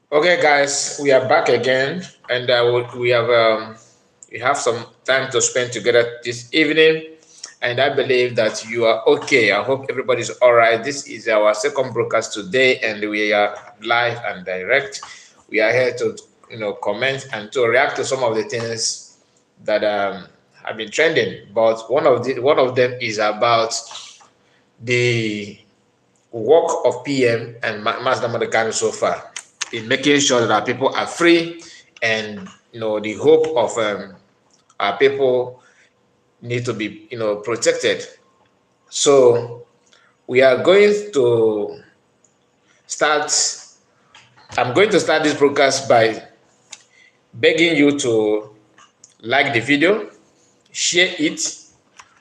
Okay, guys, we are back again, and we have some time to spend together this evening, and I believe that you are okay. I hope everybody's all right. This is our second broadcast today, and we are live and direct. We are here to comment and to react to some of the things that have been trending. But one of them is about the work of PM and Master Madakano so far in making sure that our people are free, and the hope of our people need to be protected. So we are going to start. I'm going to start this broadcast by begging you to like the video, share it,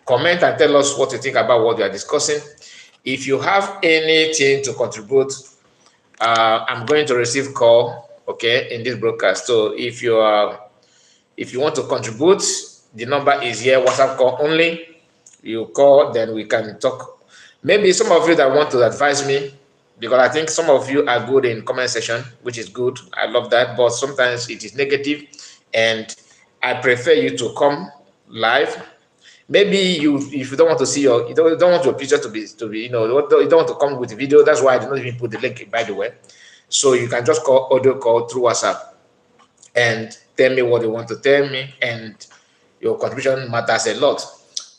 comment and tell us what you think about what we are discussing. If you have anything to contribute, I'm going to receive call, okay, in this broadcast. So if you want to contribute, the number is here, WhatsApp call only. You call, then we can talk. Maybe some of you that want to advise me, because I think some of you are good in comment section, which is good. I love that, but sometimes it is negative, and I prefer you to come live. Maybe if you don't want to see you don't want your picture to be you don't want to come with the video. That's why I did not even put the link, by the way. So you can just call audio call through WhatsApp and tell me what you want to tell me, and your contribution matters a lot.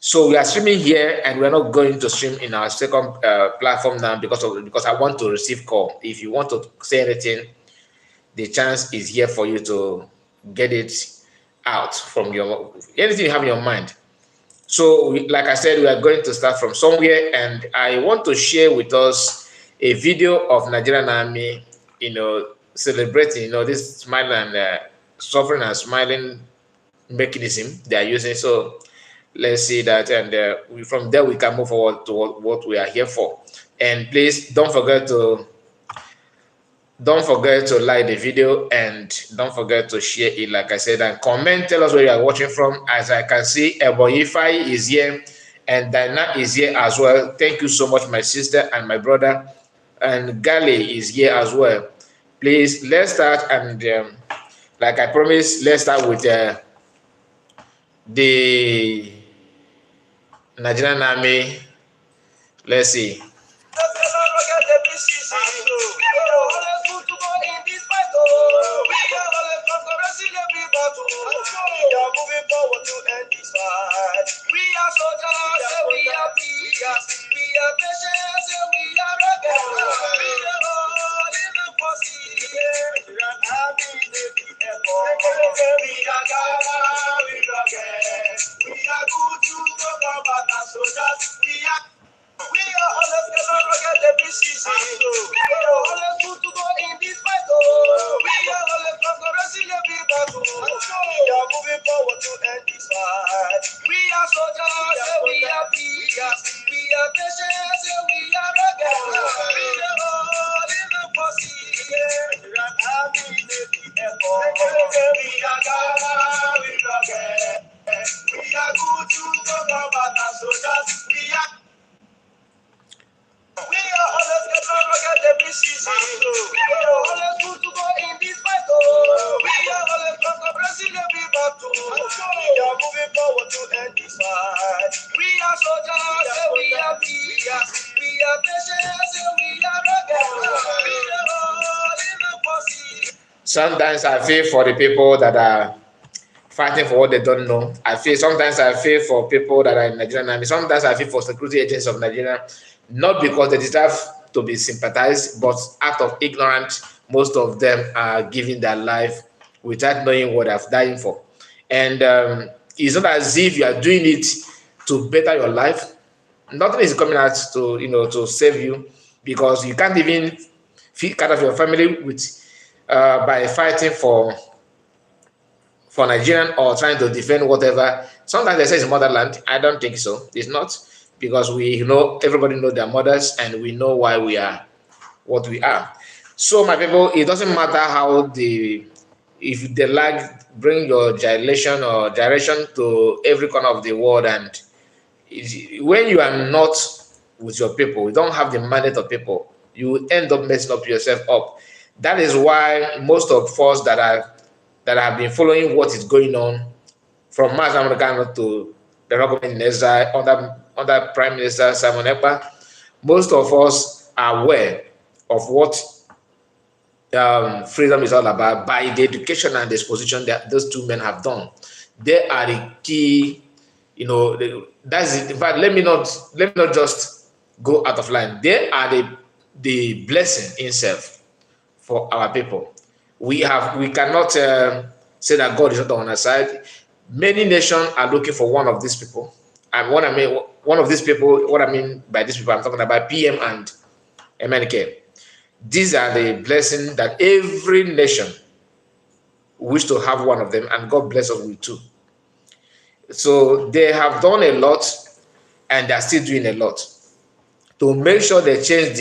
So we are streaming here, and we're not going to stream in our second platform now because I want to receive call. If you want to say anything, the chance is here for you to get it out from your anything you have in your mind. So, like I said, we are going to start from somewhere, and I want to share with us a video of Nigerian Army, celebrating, this smiling and suffering and smiling mechanism they are using. So, let's see that, and from there we can move forward to what we are here for. And please don't forget to like the video, and don't forget to share it, like I said, and comment. Tell us where you are watching from. As I can see, Eboyifai is here, and Dana is here as well. Thank you so much, my sister and my brother. And Gali is here as well. Please, let's start, and like I promised, let's start with the Nigerian Army. Let's see. Sometimes I feel for the people that are fighting for what they don't know. Sometimes I feel for people that are in Nigerian army. Sometimes I feel for security agents of Nigeria, not because they deserve to be sympathized, but out of ignorance, most of them are giving their life without knowing what they're dying for. And it's not as if you are doing it to better your life. Nothing is coming out to save you, because you can't even feed cut off your family with by fighting for Nigerian or trying to defend whatever. Sometimes they say it's motherland. I don't think so. It's not, because everybody know their mothers, and we know why we are what we are. So my people, it doesn't matter if they like bring your gyration or direction to every corner of the world, and when you are not with your people, you don't have the mandate of people, you end up messing up yourself up. That is why most of us that have been following what is going on from Mass Americano to the government in exile under Prime Minister Simon Ekpa, most of us are aware of what freedom is all about by the education and the exposition that those two men have done. They are the key, that's it. But let me not just go out of line. They are the blessing itself for our people. We cannot say that God is not on our side. Many nations are looking for one of these people. And what I mean by these people, I'm talking about PM and MNK. These are the blessings that every nation wish to have one of them, and God bless us with two. So they have done a lot, and they're still doing a lot to make sure they change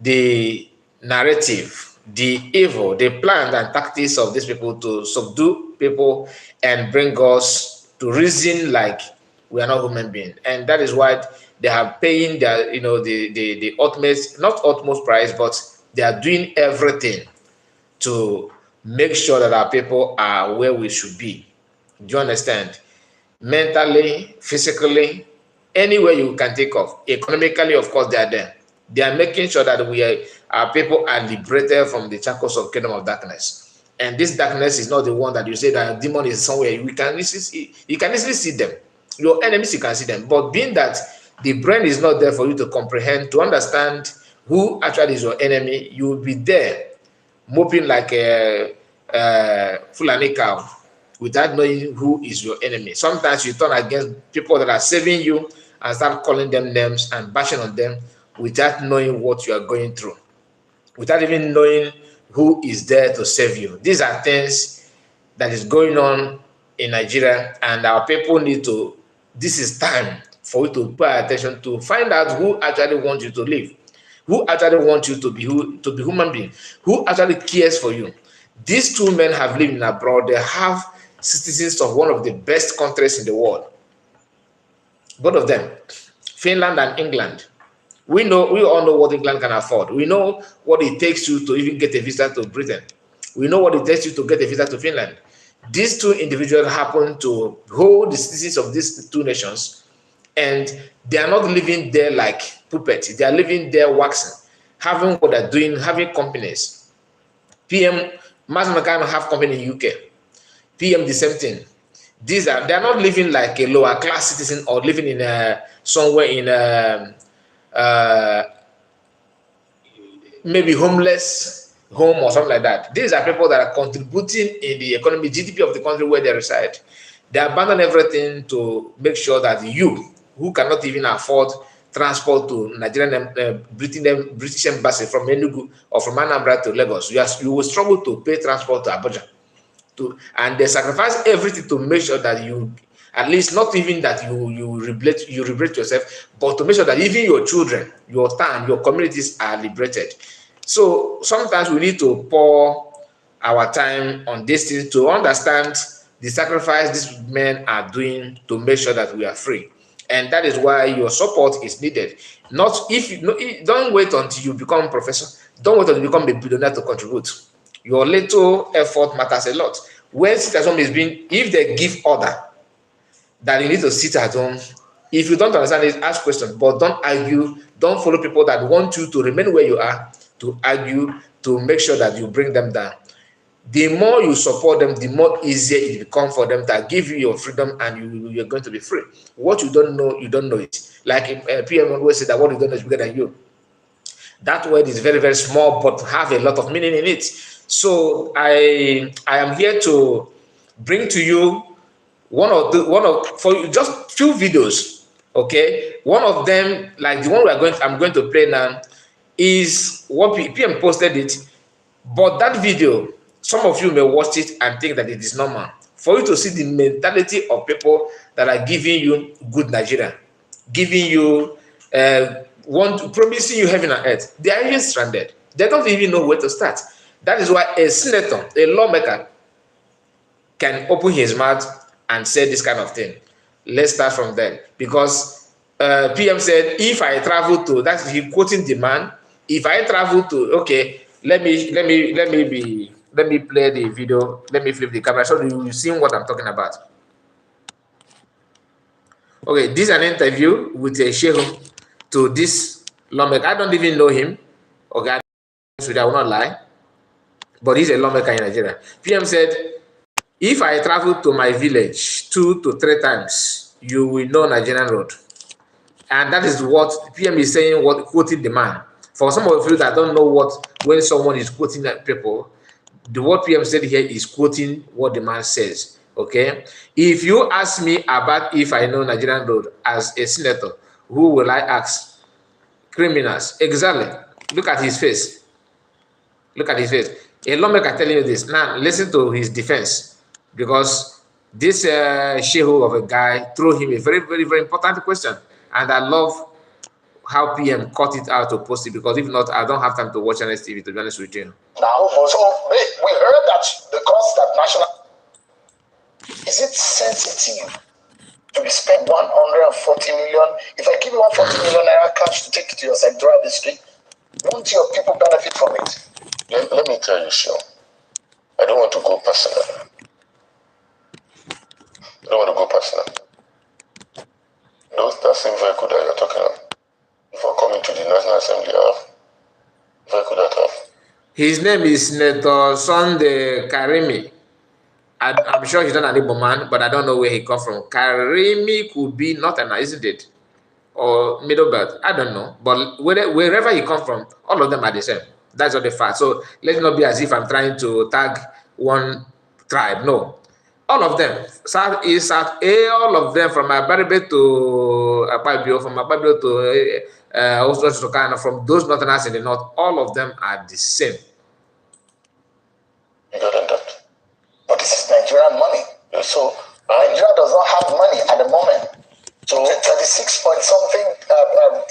the narrative, the evil, the plans and tactics of these people to subdue people and bring us to reason like we are not human beings. And that is why they are paying their, the utmost, not utmost price, but they are doing everything to make sure that our people are where we should be. Do you understand? Mentally, physically, anywhere you can think of. Economically, of course, they are there. They are making sure that our people are liberated from the shackles of kingdom of darkness. And this darkness is not the one that you say that demon is somewhere. You can easily see them. Your enemies, you can see them. But being that the brain is not there for you to comprehend, to understand who actually is your enemy, you will be there moping like a Fulani cow without knowing who is your enemy. Sometimes you turn against people that are saving you and start calling them names and bashing on them without knowing what you are going through, without even knowing who is there to save you. These are things that is going on in Nigeria, and our people need to, this is time for you to pay attention to find out who actually wants you to live, who actually wants you to be human being, who actually cares for you. These two men have lived in abroad. They have citizens of one of the best countries in the world. Both of them, Finland and England. We all know what England can afford. We know what it takes you to even get a visa to Britain. We know what it takes you to get a visa to Finland. These two individuals happen to hold the citizens of these two nations, and they are not living there like puppets. They are living there waxing, having what they're doing, having companies. PM, Mass McCann have company in UK. PM, the same thing. They are not living like a lower class citizen or living in somewhere in maybe homeless home or something like that. These are people that are contributing in the economy, GDP of the country where they reside. They abandon everything to make sure that you, who cannot even afford transport to Nigerian British embassy from Enugu or from Anambra to Lagos, you will struggle to pay transport to Abuja. And they sacrifice everything to make sure that you, at least not even that you liberate yourself, but to make sure that even your children, your town, your communities are liberated. So sometimes we need to pour our time on this thing to understand the sacrifice these men are doing to make sure that we are free. And that is why your support is needed. Don't wait until you become a professor. Don't wait until you become a billionaire to contribute. Your little effort matters a lot. When sit at home is being, if they give order that you need to sit at home, if you don't understand it, ask questions, but don't argue. Don't follow people that want you to remain where you are, to argue, to make sure that you bring them down. The more you support them, the more easier it becomes for them to give you your freedom, and you're going to be free. What you don't know, you don't know it. Like PM always said that what you don't know is bigger than you. That word is very, very small, but have a lot of meaning in it. So I am here to bring to you for you just few videos. Okay, one of them, like the one I'm going to play now, is what PM posted it. But that video, some of you may watch it and think that it is normal. For you to see the mentality of people that are giving you good Nigeria, giving you promising you heaven and earth, they are even stranded. They don't even know where to start. That is why a senator, a lawmaker, can open his mouth and say this kind of thing. Let's start from there. Because PM said, if I travel to, that's he quoting the man, if I travel to, okay, let me play the video. Let me flip the camera so you see what I'm talking about. Okay, this is an interview with a shehu to this lawmaker. I don't even know him. Okay, I will not lie, but he's a lawmaker in Nigeria. PM said, if I travel to my village 2 to 3 times, you will know Nigerian road. And that is what PM is saying, what quoting the man. For some of you that don't know what, when someone is quoting people, the what PM said here is quoting what the man says. Okay. If you ask me about if I know Nigerian road as a senator, who will I ask? Criminals. Exactly. Look at his face. Look at his face. A lawmaker telling you this. Now listen to his defense, because this shehu of a guy threw him a very, very, very important question. And I love how PM cut it out to post it, because if not, I don't have time to watch NSTV, to be honest with you. Now, so we heard that the cost that national, is it sensitive to be spent 140 million? If I give you 140 million naira cash to take it to your central district, won't your people benefit from it? Let me tell you, sure. I don't want to go personal. That same vehicle that you're talking about, before coming to the National Assembly, vehicle that have. His name is Senator Sunday Karimi. I'm sure he's not an Igbo man, but I don't know where he comes from. Karimi could be Northern, isn't it? Or Middle Belt. I don't know. But wherever he comes from, all of them are the same. That's all the fact. So let's not be as if I'm trying to tag one tribe. No. All of them, South, East, South, all of them, from Abaribe to Akpabio, from Akpabio to from those northerners in the north, all of them are the same. You got that? But this is Nigerian money. So Nigeria does not have money at the moment. So 36 point something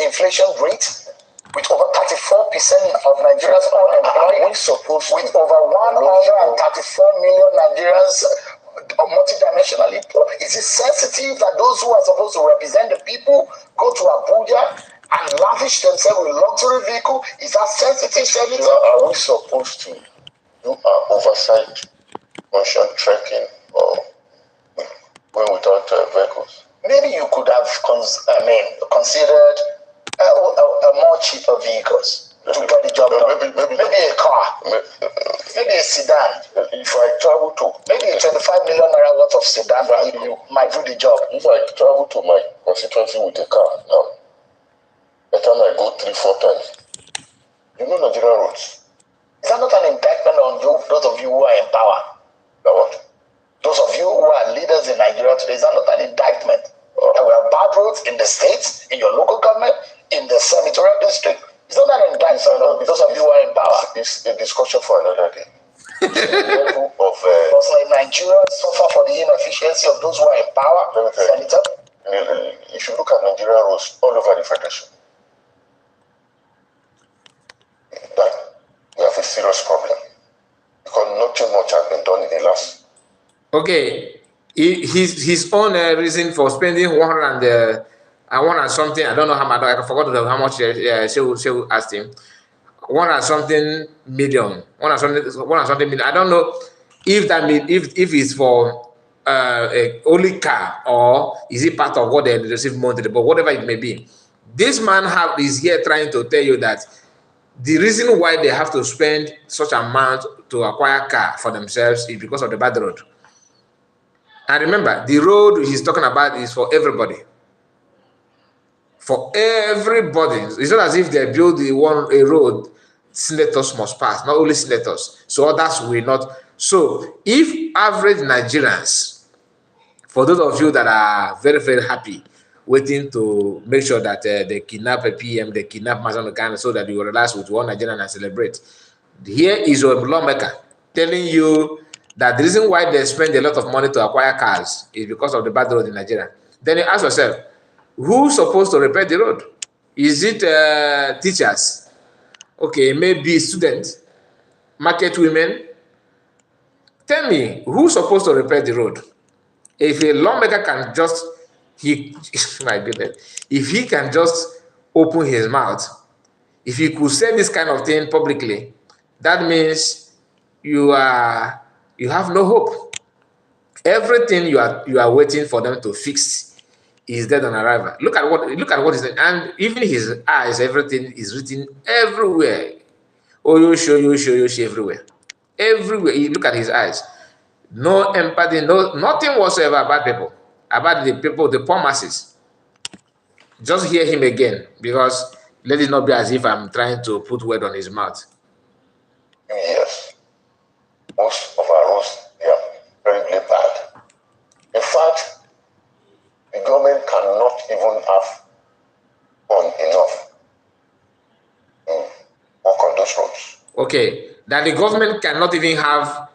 inflation rate, with over 34% of Nigerians unemployed, with over 134 million Nigerians multidimensionally poor. Is it sensitive that those who are supposed to represent the people go to Abuja and lavish themselves with luxury vehicle? Is that sensitive, Senator? Are we supposed to do our oversight function trekking or going without vehicles? Maybe you could have considered more cheaper vehicles to get the job done. Maybe a car, maybe a sedan. If I travel to, maybe a 25 million naira worth of sedan might do the job. If I travel to my constituency with a car now, by the time I go 3-4 times, you know Nigerian roads. Is that not an indictment on you, those of you who are in power? Now what? Those of you who are leaders in Nigeria today, is that not an indictment? That we have bad roads in the states, in your local government, in the senatorial district. Is that an indictment on those of you who are in power? It's a discussion for another day. Because Nigeria suffer for the inefficiency of those who are in power, Senator. If you look at Nigerian roads all over the federation, that we have a serious problem, because nothing much has been done in the last. Okay, his own reason for spending 100 and something, I don't know how much, I forgot how much she asked him. 100 something million, 100 something million. I don't know if that means if it's for a only car, or is it part of what they receive monthly, but whatever it may be. This man is here trying to tell you that the reason why they have to spend such amount to acquire car for themselves is because of the bad road. And remember, the road he's talking about is for everybody. For everybody. It's not as if they build a road, senators must pass, not only senators. So others will not. So if average Nigerians, for those of you that are very, very happy, waiting to make sure that they kidnap a PM, they kidnap Mazan, so that you will relax with one Nigerian and celebrate. Here is a lawmaker telling you that the reason why they spend a lot of money to acquire cars is because of the bad road in Nigeria. Then you ask yourself, who's supposed to repair the road? Is it teachers? Okay, maybe students, market women. Tell me, who's supposed to repair the road? If a lawmaker can just, my goodness, if he can just open his mouth, if he could say this kind of thing publicly, that means you have no hope. Everything you are waiting for them to fix is dead on arrival. Look at what is, and even his eyes, everything is written everywhere. Oyoshi everywhere. Everywhere. You look at his eyes. No empathy, nothing whatsoever about people, about the people, the poor masses. Just hear him again, because let it not be as if I'm trying to put word on his mouth. Yes. Most of our roads, they are very, very bad. In fact, the government cannot even have enough work on those roads. Okay, that the government cannot even have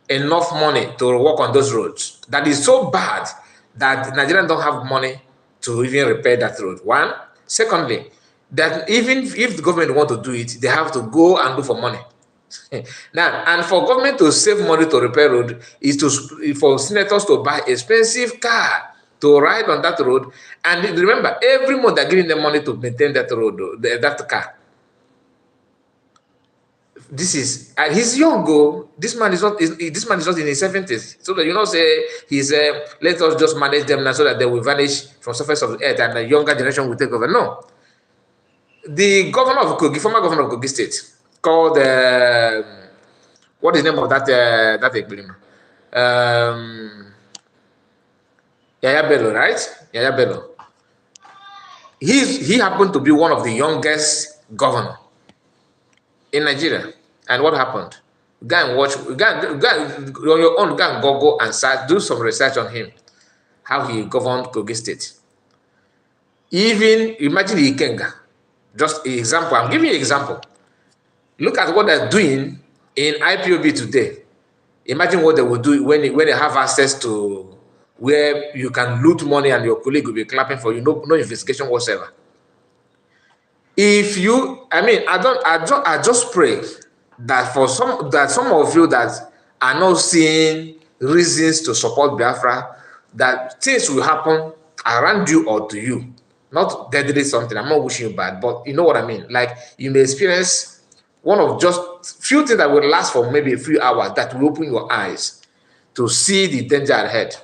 enough money to work on those roads. That is so bad that Nigerians don't have money to even repair that road. One. Secondly, that even if the government want to do it, they have to go and look for money. Now, and for government to save money to repair road is for senators to buy expensive car to ride on that road. And remember, every month they're giving them money to maintain that road, that car. This is, and he's young, go. This man is not in his 70s. So that you know, say he's let us just manage them now so that they will vanish from surface of the earth and the younger generation will take over. No. The governor of Kogi, former governor of Kogi State, called what is the name of that Ekpa? Yaya Bello, right? Yaya Bello. He happened to be one of the youngest governor in Nigeria. And what happened? Go and watch, on your own, go and Google and do some research on him, how he governed Kogi State. Even imagine Ikenga. Just an example. I'm giving you an example. Look at what they're doing in IPOB today. Imagine what they will do when they have access to where you can loot money and your colleague will be clapping for you, no investigation whatsoever. If you, I just pray that some of you that are not seeing reasons to support Biafra, that things will happen around you or to you. Not deadly something. I'm not wishing you bad, but you know what I mean. Like you may experience one of just few things that will last for maybe a few hours that will open your eyes to see the danger ahead.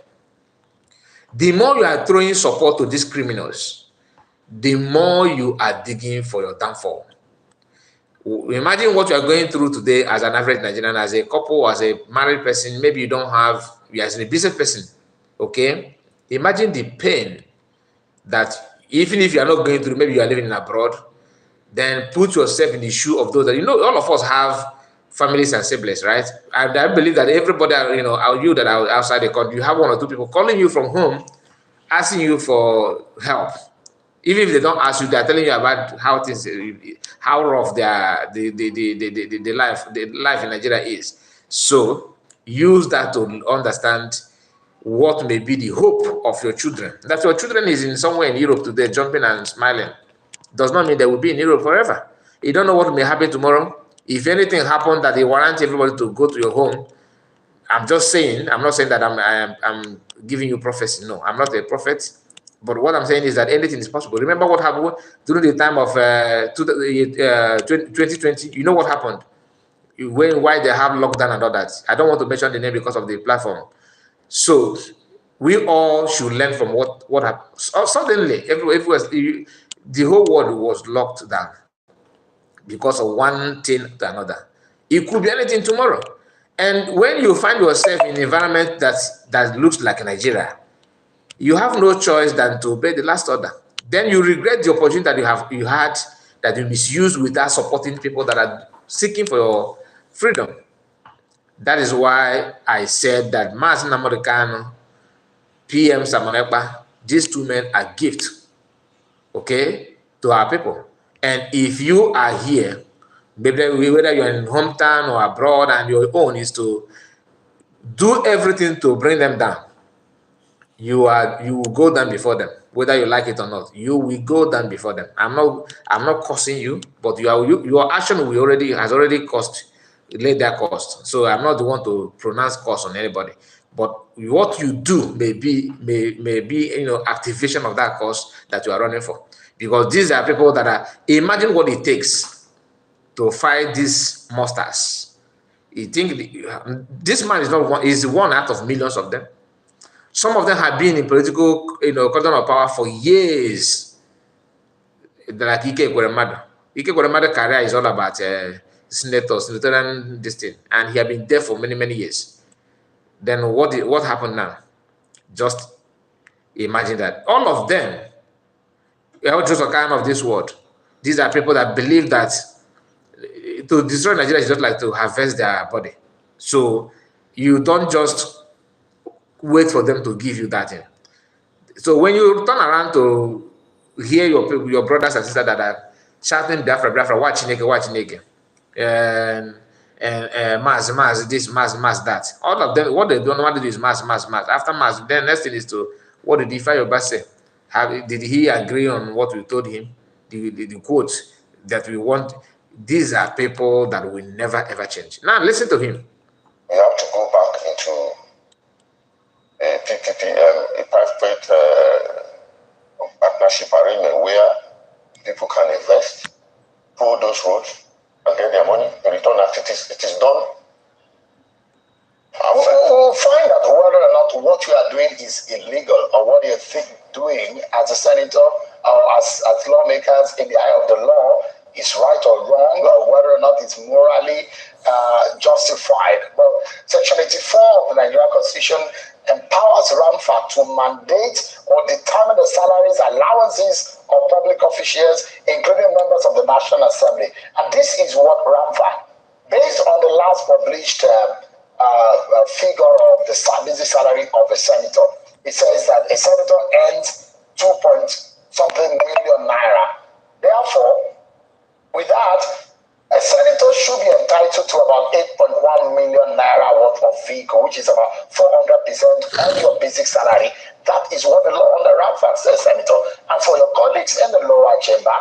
The more you are throwing support to these criminals, the more you are digging for your downfall. Imagine what you are going through today as an average Nigerian, as a couple, as a married person. Maybe you don't have, you as a business person, okay? Imagine the pain that even if you are not going through, maybe you are living in abroad, then put yourself in the shoe of those that, you know, all of us have families and siblings, right? I believe that everybody, you know, you that are outside the country, you have one or two people calling you from home, asking you for help. Even if they don't ask you, they're telling you about how things, how rough the life in Nigeria is. So use that to understand what may be the hope of your children. That your children is in somewhere in Europe today, jumping and smiling, does not mean they will be in Europe forever. You don't know what may happen tomorrow. If anything happened that they warrant everybody to go to your home, I'm just saying, I'm not saying that I'm giving you prophecy. No, I'm not a prophet. But what I'm saying is that anything is possible. Remember what happened during the time of 2020? You know what happened? Why they have lockdown and all that. I don't want to mention the name because of the platform. So we all should learn from what happened. Suddenly, the whole world was locked down because of one thing to another. It could be anything tomorrow. And when you find yourself in an environment that looks like Nigeria, you have no choice than to obey the last order. Then you regret the opportunity that you had that you misused without supporting people that are seeking for your freedom. That is why I said that Mas Namarikano, PM Ekpa, these two men are gifts, okay, to our people. And if you are here, whether you're in hometown or abroad, and your own is to do everything to bring them down, you will go down before them, whether you like it or not. You will go down before them. I'm not cursing you, but your action has already laid that cost. So I'm not the one to pronounce cost on anybody. But what you do may be activation of that cost that you are running for. Because these are people that are, imagine what it takes to fight these monsters. You think this man is not one, is one out of millions of them. Some of them have been in political, cordon of power for years. Like Ike Ekweremadu. Ike Ekweremadu career is all about senatorial this thing, and he had been there for many, many years. Then what happened now? Just imagine that all of them, just a kind of this world. These are people that believe that to destroy Nigeria is just like to harvest their body. So you don't just wait for them to give you that thing. So when you turn around to hear your brothers and sisters that are shouting Biafra, Biafra, watch Chineke, and mass, this, mass, that. All of them, what they don't want to do is mass. After mass, then next thing is to, what did Ifeanyi say? Did he agree on what we told him? The quotes that we want. These are people that will never ever change. Now listen to him. We have to go back into a PPP, a private partnership arrangement where people can invest, pull those roads, and get their money. The return after it is done. We'll find out whether or not what you are doing is illegal or what you're doing as a senator or as lawmakers in the eye of the law is right or wrong, or whether or not it's morally justified. Well, Section 84 of the Nigerian Constitution empowers RAMFA to mandate or determine the salaries, allowances of public officials, including members of the National Assembly. And this is what RAMFA, based on the last published figure of the basic salary of a senator, it says that a senator earns 2-point-something million naira. Therefore, with that, a senator should be entitled to about 8.1 million naira worth of vehicle, which is about 400% of your basic salary. That is what the law on the RAMFA says, Senator. And for your colleagues in the lower chamber,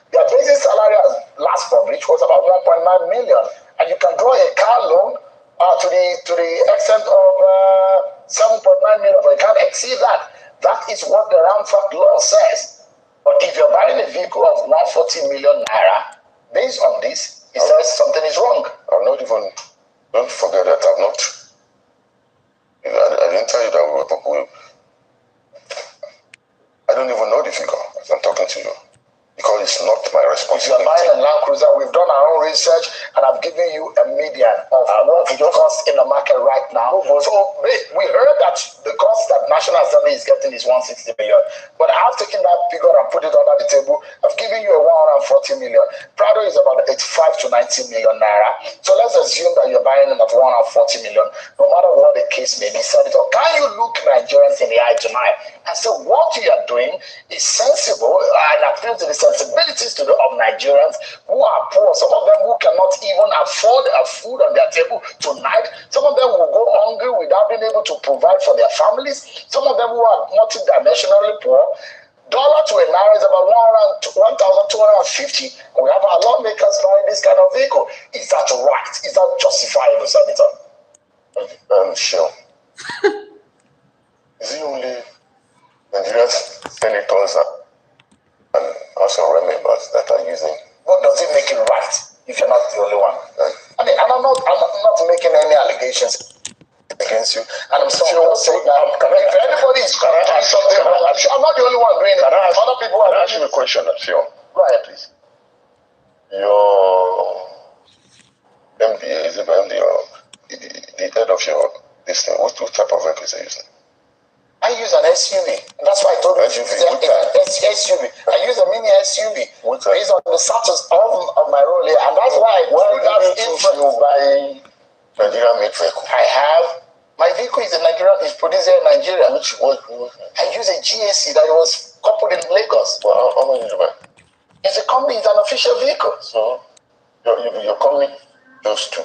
their basic salary as last published was about 1.9 million. And you can draw a car loan to the extent of 7.9 million, but you can't exceed that. That is what the RAMFA law says. But if you're buying a vehicle of 140 million naira, based on this, it says something is wrong. I'm not even, don't forget that I'm not, I didn't tell you that I don't even know the figure as I'm talking to you. Because it's not my responsibility. If you're buying a Land Cruiser, we've done our own research and I've given you a median of what it costs in the market right now. So we heard that the cost that National Assembly is getting is 160 million. But I've taken that figure and put it under the table. I've given you a 140 million. Prado is about 85 to 90 million naira. So let's assume that you're buying it at 140 million. No matter what the case may be, Senator, can you look Nigerians in the eye tonight and say what you are doing is sensible and appeals to the sensibilities of Nigerians who are poor, some of them who cannot even afford a food on their table tonight, some of them will go hungry without being able to provide for their families, some of them who are multidimensionally poor. Dollar to a naira is about 1,250. We have our lawmakers buying this kind of vehicle. Is that right? Is that justifiable, Senator? Sure. Is it only Nigerian senators and also members that are using? What does it make it right if you're not the only one? I mean, I'm not making any allegations against you, and I'm sorry to say that if anybody is doing something wrong, I'm not the only one doing it. Other people are. Can I ask you a question, Sure? Go ahead, please. Your MD, is it MD or the head of your this thing? What type of vehicle is he using? I use an SUV. That's why I told you SUV. SUV. I use a mini SUV. Based on the status of my role here, and that's why you buy Nigerian made vehicle. I have my vehicle is produced here in Nigeria. I use a GAC that was coupled in Lagos. Well, how much did you buy? It's a company. It's an official vehicle. So your company chose to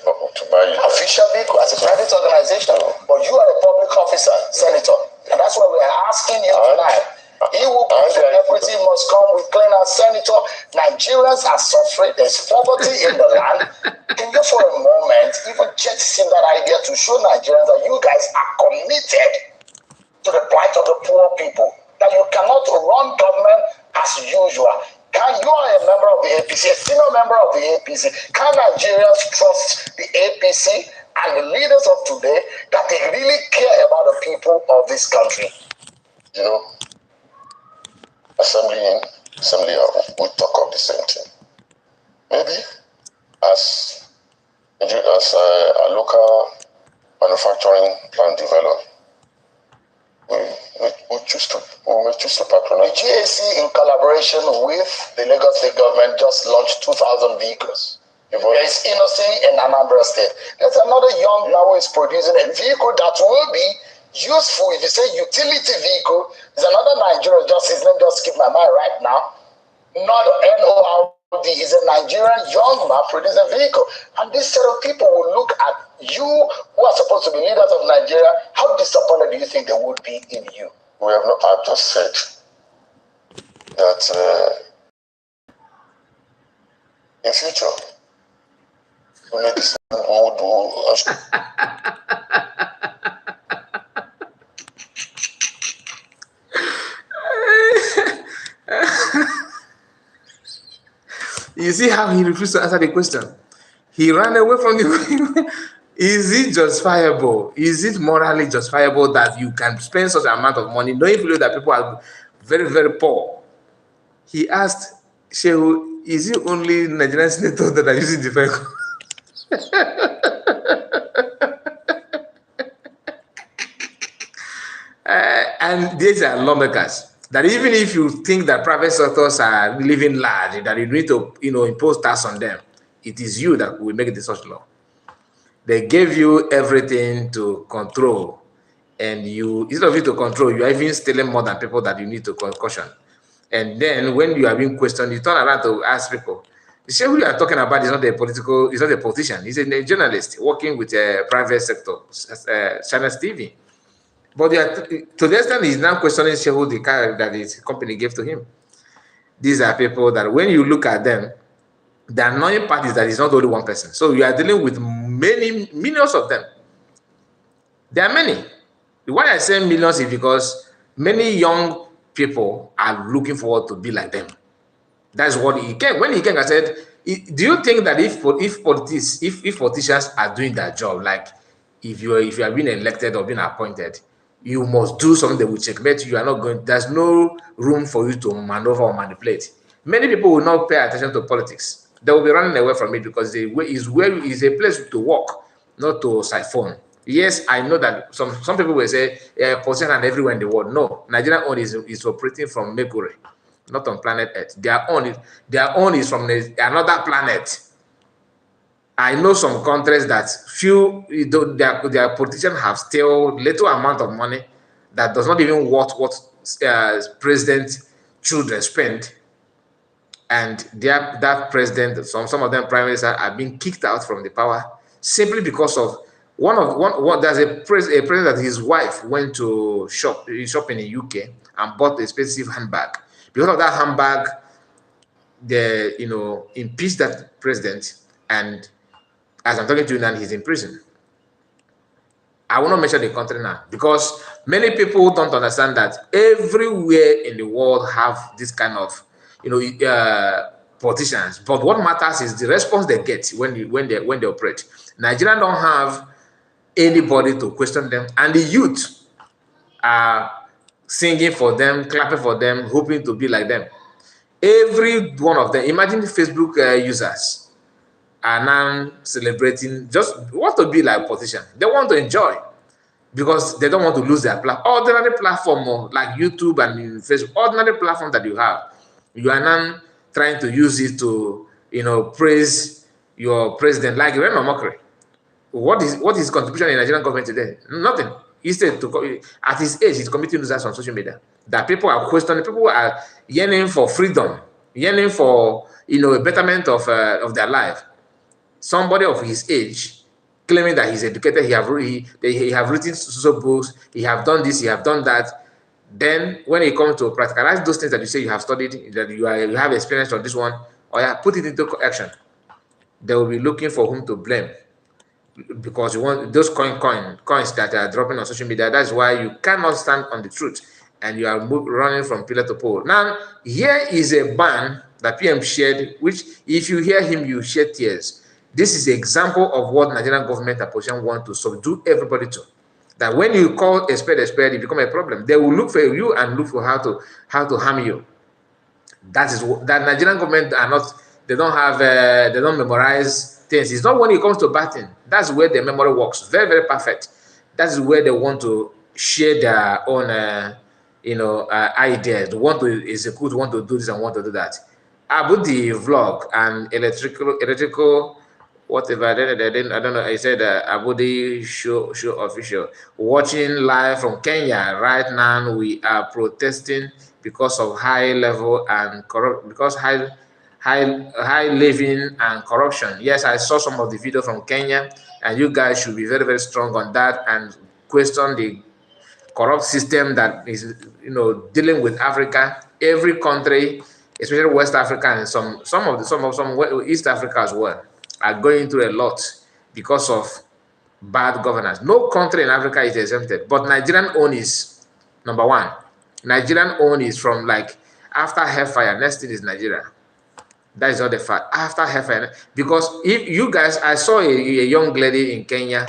buy official vehicle as a private organization, but you are a public officer, Senator. And that's why we are asking you tonight. He who comes with equity must come with cleaner. Senator, Nigerians are suffering. There's poverty in the land. Can you for a moment even jettison that idea to show Nigerians that you guys are committed to the plight of the poor people? That you cannot run government as usual. You are a member of the APC, a senior member of the APC. Can Nigerians trust the APC and the leaders of today that they really care about the people of this country? You know, assembly in, assembly out, we talk of the same thing. Maybe as a local manufacturing plant develop, we may choose to patronize. The GAC, in collaboration with the Lagos State government, just launched 2,000 vehicles. There is Innocent in Anambra State. There's another young now is producing a vehicle that will be useful. If you say utility vehicle, there's another Nigerian, just his name just skip my mind right now. Not NORD, is a Nigerian young man producing a vehicle. And this set of people will look at you, who are supposed to be leaders of Nigeria. How disappointed do you think they would be in you? We have not. I've just said that in future, we may decide what we do. You see how he refused to answer the question? He ran away from the. Is it justifiable? Is it morally justifiable that you can spend such an amount of money knowing fully that people are very, very poor? He asked Shehu, is it only Nigerian senators that are using the vehicle? And these are lawmakers. That even if you think that private sectors are living large, that you need to, impose tax on them, it is you that will make the such law. They gave you everything to control, and instead of you to control, you are even stealing more than people that you need to caution. And then when you are being questioned, you turn around to ask people. The same who you are talking about is not a politician. He's a journalist working with a private sector, China TV. But to the extent he's now questioning Shehu, the car that his company gave to him. These are people that when you look at them, the annoying part is that it's not only one person. So you are dealing with millions of them. There are many. Why I say millions is because many young people are looking forward to be like them. That's what he came. When he came, I said, do you think that if politicians are doing their job, like if you are being elected or being appointed, you must do something that will checkmate you. You are not going. There's no room for you to maneuver or manipulate. Many people will not pay attention to politics. They will be running away from it because it's a place to work, not to siphon. Yes, I know that some people will say politicians are everywhere in the world. No, Nigeria own is operating from Mercury, not on planet Earth. Their own is from another planet. I know some countries that their politicians have still little amount of money that does not even worth what president children spend, and that president, some of them prime ministers are being kicked out from the power simply because of there's a president that his wife went to shop in the UK and bought a expensive handbag. Because of that handbag, they impeached that president, and as I'm talking to you now, he's in prison. I will not mention the country now because many people don't understand that everywhere in the world have this kind of, politicians. But what matters is the response they get when they operate. Nigeria don't have anybody to question them, and the youth are singing for them, clapping for them, hoping to be like them. Every one of them. Imagine Facebook users are now celebrating, just want to be like politicians. They want to enjoy because they don't want to lose their ordinary platform like YouTube and Facebook, ordinary platform that you have. You are now trying to use it to, praise your president like Reno Mokri. What is his contribution in the Nigerian government today? Nothing. Instead, at his age, he's committing users on social media. That people are questioning, people are yearning for freedom, yearning for a betterment of their life. Somebody of his age claiming that he's educated, he have written social books, he have done this, he have done that. Then when it comes to practicalize those things that you say you have studied, that you have experience on this one, or put it into action, they will be looking for whom to blame. Because you want those coins that are dropping on social media. That's why you cannot stand on the truth, and you are running from pillar to pole. Now, here is a ban that PM shared, which if you hear him, you shed tears. This is the example of what Nigerian government opposition want to subdue everybody to. That when you call a spade, it become a problem. They will look for you and look for how to harm you. That is that Nigerian government are not. They don't have. They don't memorize things. It's not when it comes to batting. That's where the memory works. Very very perfect. That's where they want to share their own. Ideas. They want to execute. Want to do this and want to do that. About the vlog and electrical whatever. I don't know. I said Abudi show official watching live from Kenya right now. We are protesting because of high level and corrupt because high living and corruption. Yes, I saw some of the video from Kenya, and you guys should be very very strong on that and question the corrupt system that is dealing with Africa. Every country, especially West Africa and some East Africa as well, are going through a lot because of bad governance. No country in Africa is exempted, but Nigerian own is number one. Nigerian own is from like after Hellfire, next thing is Nigeria. That is not the fact. After Hellfire, because if you guys, I saw a young lady in Kenya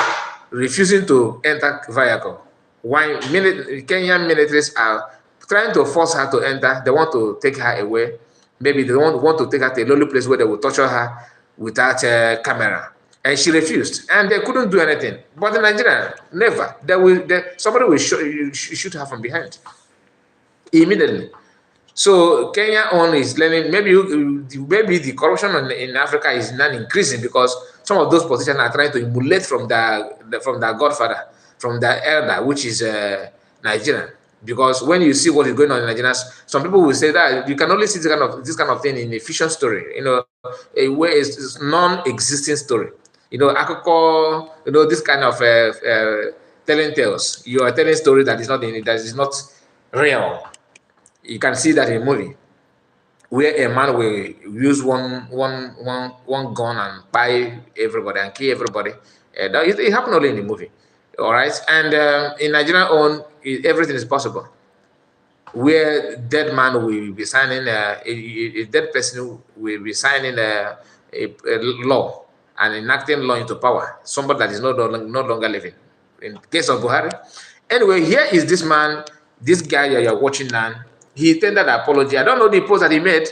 refusing to enter vehicle. Why Kenyan militaries are trying to force her to enter? They want to take her away. Maybe they want to take her to a lonely place where they will torture her without a camera. And she refused, and they couldn't do anything. But in Nigeria, never. Somebody will shoot her from behind immediately. So Kenya on is learning. Maybe the corruption in Africa is not increasing because some of those politicians are trying to emulate from their godfather, from their elder, which is Nigerian. Because when you see what is going on in Nigeria, some people will say that you can only see this kind of thing in a fiction story, a way it's non-existing story. Akoko, this kind of telling tales. You are telling story that is not real. You can see that in a movie where a man will use one gun and buy everybody and kill everybody. It happened only in the movie. All right. And in Nigerian everything is possible. Where dead man will be signing a dead person will be signing a law and enacting law into power. Somebody that is no longer living. In case of Buhari. Anyway, here is this man, this guy you're watching now. He tendered an apology. I don't know the post that he made.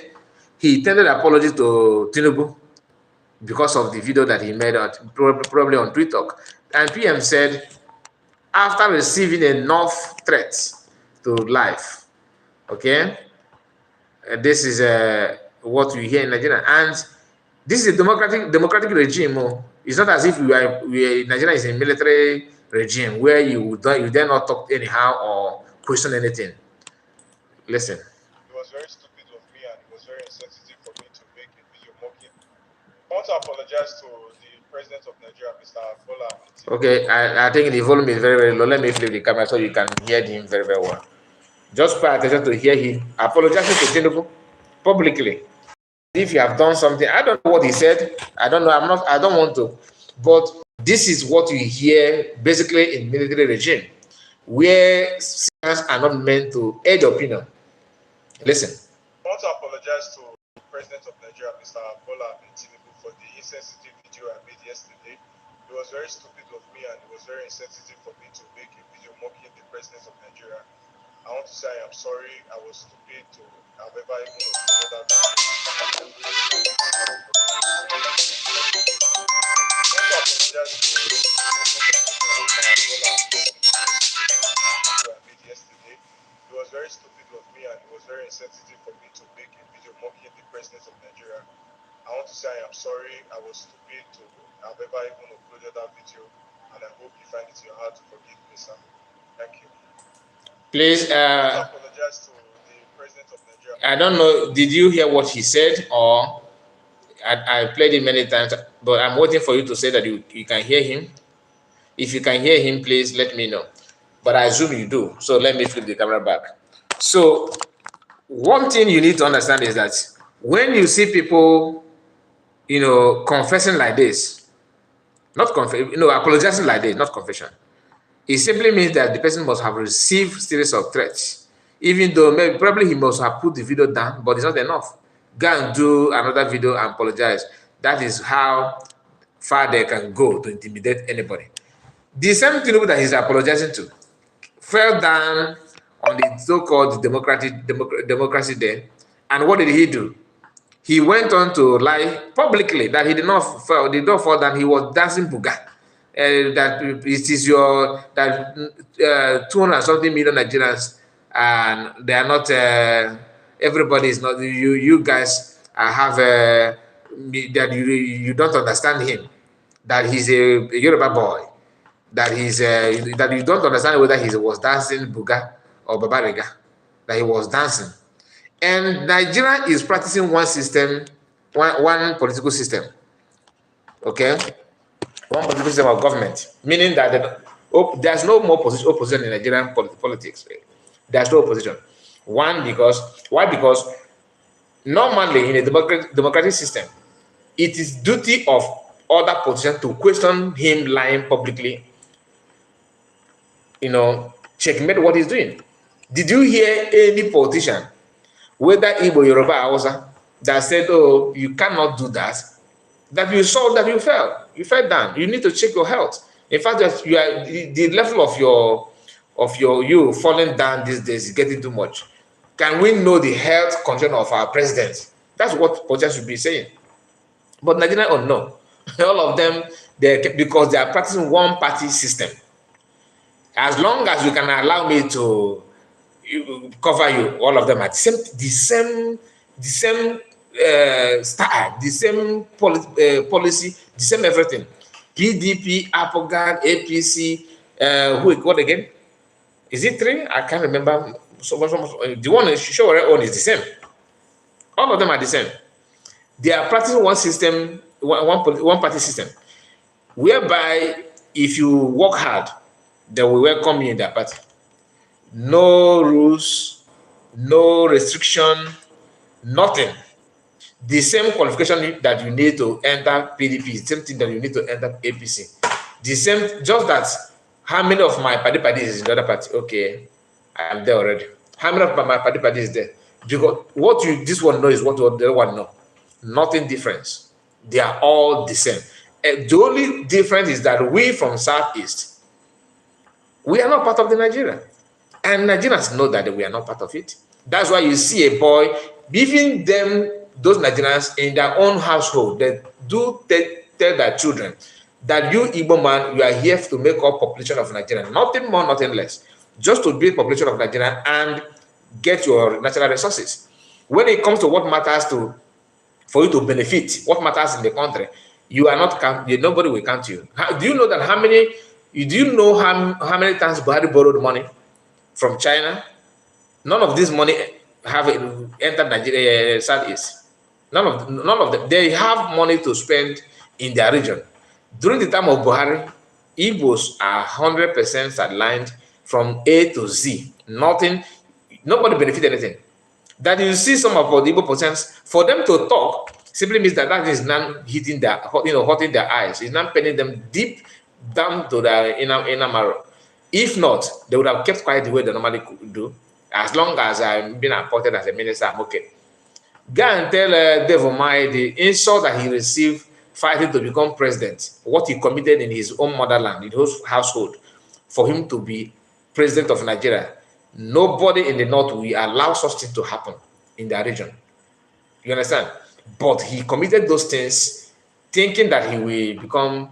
He tendered an apology to Tinubu because of the video that he made, probably on Twitter. And PM said, after receiving enough threats to life, okay, this is what we hear in Nigeria, and this is a democratic regime. It's not as if Nigeria is a military regime where you dare not talk anyhow or question anything. Listen. It was very stupid of me and it was very insensitive for me to make a video mocking. I want to apologize to the president of Nigeria, Mr. Bola. Okay, I think the volume is very, very low. Let me flip the camera so you can hear him very, very well. Just pay attention to hear him apologizing to Tinubu publicly. If you have done something, I don't know what he said. I don't know. I don't want to. But this is what you hear basically in military regime, where citizens are not meant to aid opinion. Listen. I want to apologize to the president of Nigeria, Mr. Bola Tinubu, for the insensitive video I made yesterday. It was very stupid of me and it was very insensitive for me to make a video mocking the president of Nigeria. I want to say I am sorry. I was stupid to have ever even uploaded that video. I want to apologize to the president of Nigeria, Mr. Bola, I made yesterday. It was very stupid of me and it was very insensitive for me to make a video mocking the president of Nigeria. I want to say I am sorry. I was stupid to have ever even uploaded that video, and I hope you find it in your heart to forgive me, sir. Thank you. Please, I apologize to the president of Nigeria. I don't know. Did you hear what he said, or I played it many times? But I'm waiting for you to say that you can hear him. If you can hear him, please let me know. But I assume you do. So let me flip the camera back. So one thing you need to understand is that when you see people, confessing like this, apologizing like this, not confession, it simply means that the person must have received series of threats, even though probably he must have put the video down, but it's not enough. Go and do another video and apologize. That is how far they can go to intimidate anybody. The same Tinubu that he's apologizing to fell down on the so-called democracy day. And what did he do? He went on to lie publicly that he did not fall down. He was dancing buga. That it is your that 200 something million Nigerians, and they are not. Everybody is not. You guys have that you don't understand him. That he's a Yoruba boy. That he's that you don't understand whether he was dancing buga or babariga. That he was dancing. And Nigeria is practicing one system, one political system. Okay? One political system of government. Meaning that there's no more opposition in Nigerian politics. There's no opposition. Why? Because normally in a democratic system, it is duty of other politicians to question him lying publicly, checkmate what he's doing. Did you hear any politician, whether Igbo, Yoruba, Hausa, that said, "Oh, you cannot do that"? That you saw that you fell down. You need to check your health. In fact, that you are the level of you falling down these days is getting too much. Can we know the health condition of our president? That's what politicians should be saying. But Nigeria, oh no, all of them, because they are practicing one party system. As long as you can allow me to cover you, all of them are the same style, the same policy, the same everything. PDP, Apogan, APC, what again? Is it 3? I can't remember. The one Shishore own is the same. All of them are the same. They are practicing one system, one party system, whereby if you work hard, they will welcome you in their party. No rules, no restriction, nothing. The same qualification that you need to enter PDP, same thing that you need to enter APC. The same, just that how many of my party is in the other party? Okay, I am there already. How many of my party is there? Because what this one knows is what the other one know. Nothing difference. They are all the same. The only difference is that we from Southeast, we are not part of the Nigeria. And Nigerians know that we are not part of it. That's why you see a boy, even them, those Nigerians in their own household, they do tell their children that you Igbo man, you are here to make up population of Nigeria. Nothing more, nothing less. Just to build population of Nigeria and get your natural resources. When it comes to what matters for you to benefit, what matters in the country, you are not counted. Nobody will count you. Do you know that how many times Buhari borrowed money from China? None of this money have entered Nigeria Southeast. None of them. They have money to spend in their region. During the time of Buhari, Igbos are 100% sidelined from A to Z. Nobody benefited anything. That you see some of the Igbo politicians, for them to talk simply means that is not hitting hurting their eyes. It's not penning them deep down to the inner marrow. If not, they would have kept quiet the way they normally could do. As long as I'm being appointed as a minister, I'm okay. Go and tell Dave Omai the insult that he received fighting to become president, what he committed in his own motherland, in his household, for him to be president of Nigeria. Nobody in the north will allow such things to happen in their region. You understand? But he committed those things thinking that he will become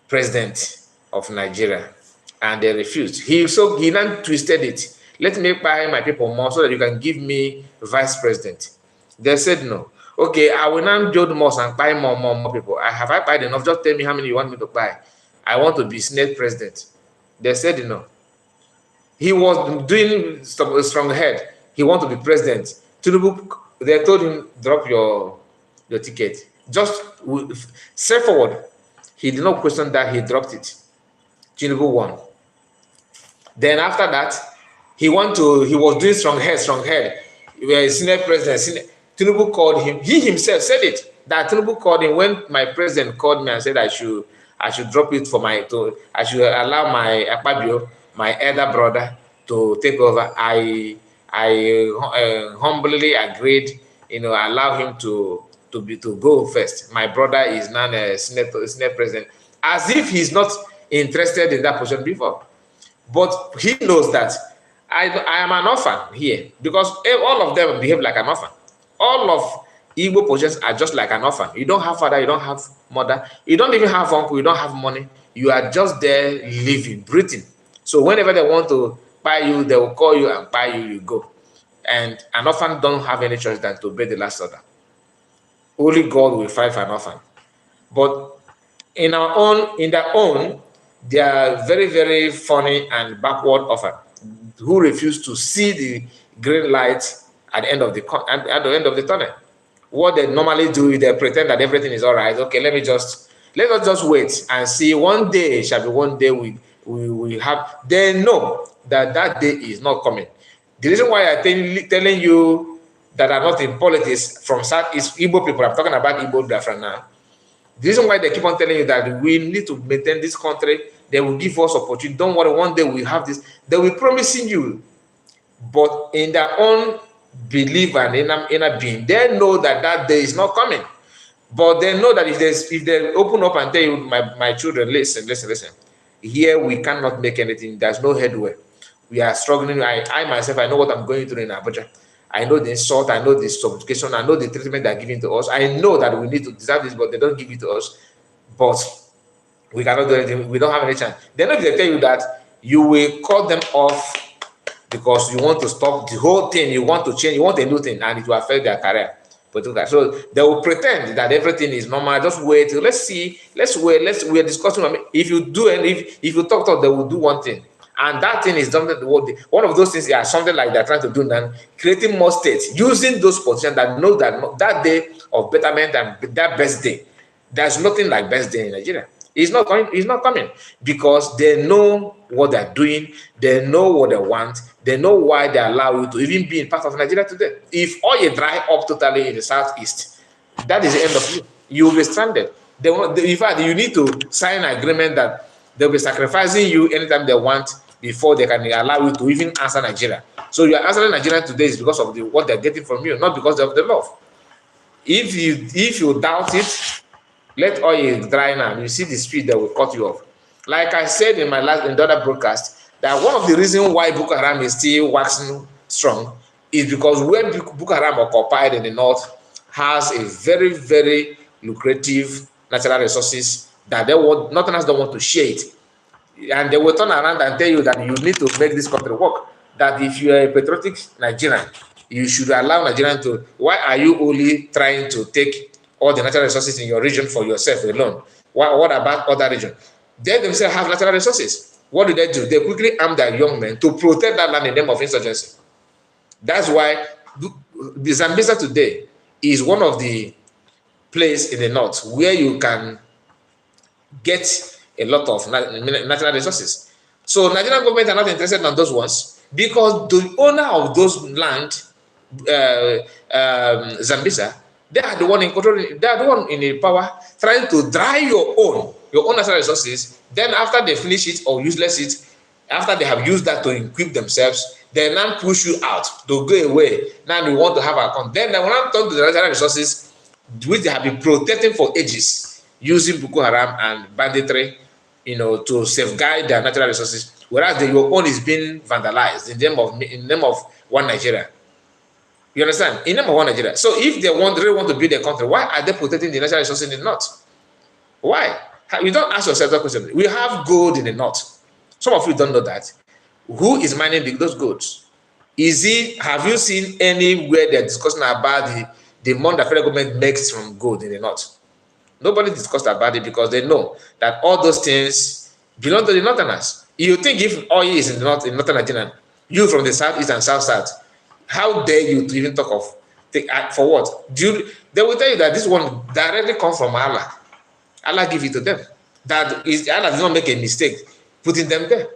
president of Nigeria, and they refused. He then twisted it. Let me buy my people more so that you can give me vice president. They said no. Okay, I will now build more and buy more people. Have I bought enough? Just tell me how many you want me to buy. I want to be Senate president. They said no. He was doing strong head. He want to be president. They told him, drop your ticket. Just straightforward. He did not question that. He dropped it. Tinubu won. Then after that, he was doing strong head. Senate president. Tinubu called him. He himself said it. That Tinubu called him when my president called me and said I should drop it I should allow my Akpabio, my elder brother, to take over. I humbly agreed allow him to go first. My brother is now a Senate president, as if he's not interested in that position before. But he knows that I am an orphan here, because all of them behave like an orphan. All of Igbo positions are just like an orphan. You don't have father, you don't have mother, you don't even have uncle, you don't have money. You are just there living, breathing. So whenever they want to buy you, they will call you and buy you, you go. And an orphan don't have any choice than to obey the last order. Only God will fight for an orphan. But in their own, they are very, very funny and backward orphan who refuse to see the green light at the end of the tunnel. What they normally do is they pretend that everything is all right. Okay, let us just wait and see. One day shall be one day we have. They know that day is not coming. The reason why I'm telling you that are not in politics from Southeast Igbo people, I'm talking about Igbo Biafran now. The reason why they keep on telling you that we need to maintain this country, they will give us opportunity. Don't worry, one day we have this. They will promising you, but in their own belief and inner being, they know that day is not coming. But they know that if they open up and tell you, my children, listen. Here we cannot make anything. There's no headway. We are struggling. I myself, I know what I'm going through in Abuja. I know the insult, I know the subjugation, I know the treatment they're giving to us. I know that we need to deserve this, but they don't give it to us. But we cannot do anything. We don't have any chance. Then if they tell you that, you will cut them off because you want to stop the whole thing. You want to change. You want a new thing, and it will affect their career. So they will pretend that everything is normal. Just wait. Let's see. Let's wait. We are discussing. If you do, and if you talk, they will do one thing. And that thing is something, one of those things, something like they're trying to do now, creating more states, using those positions that know that day of betterment and that best day. There's nothing like best day in Nigeria. It's not coming because they know what they're doing, they know what they want, they know why they allow you to even be in part of Nigeria today. If oil dry up totally in the southeast, that is the end of you. You will be stranded. In fact, you need to sign an agreement that they'll be sacrificing you anytime they want, before they can allow you to even answer Nigeria. So you are answering Nigeria today is because of what they're getting from you, not because of the love. If you doubt it, let oil dry now. You see the speed that will cut you off. Like I said in the other broadcast, that one of the reasons why Boko Haram is still waxing strong is because where Boko Haram occupied in the north has a very, very lucrative natural resources that Northerners don't want to share it. And they will turn around and tell you that you need to make this country work. That if you are a patriotic Nigerian, you should allow Nigerians to. Why are you only trying to take all the natural resources in your region for yourself alone? What about other regions? They themselves have natural resources. What do? They quickly arm their young men to protect that land in the name of insurgency. That's why the Zambia today is one of the places in the north where you can get a lot of natural resources. So Nigerian government are not interested in those ones because the owner of those land, Zambia, they are the one in control. They are the one in the power trying to dry your own natural resources. Then after they finish it or useless it, after they have used that to equip themselves, they now push you out to go away. Now they want to have a account. Then they will not turn to the natural resources which they have been protecting for ages, using Boko Haram and banditry, to safeguard their natural resources, whereas your own is being vandalized in the name of one Nigeria. You understand? In the name of one Nigeria. So if they really want to build their country, why are they protecting the natural resources in the north? Why? You don't ask yourself that question. We have gold in the north. Some of you don't know that. Who is mining those golds? Have you seen anywhere they're discussing about the money the federal government makes from gold in the north? Nobody discussed about it because they know that all those things belong to the northerners. You think if oil is in northern Nigeria, you from the southeast and south, how dare you to even talk of for what? They will tell you that this one directly comes from Allah. Allah give it to them. Allah did not make a mistake putting them there.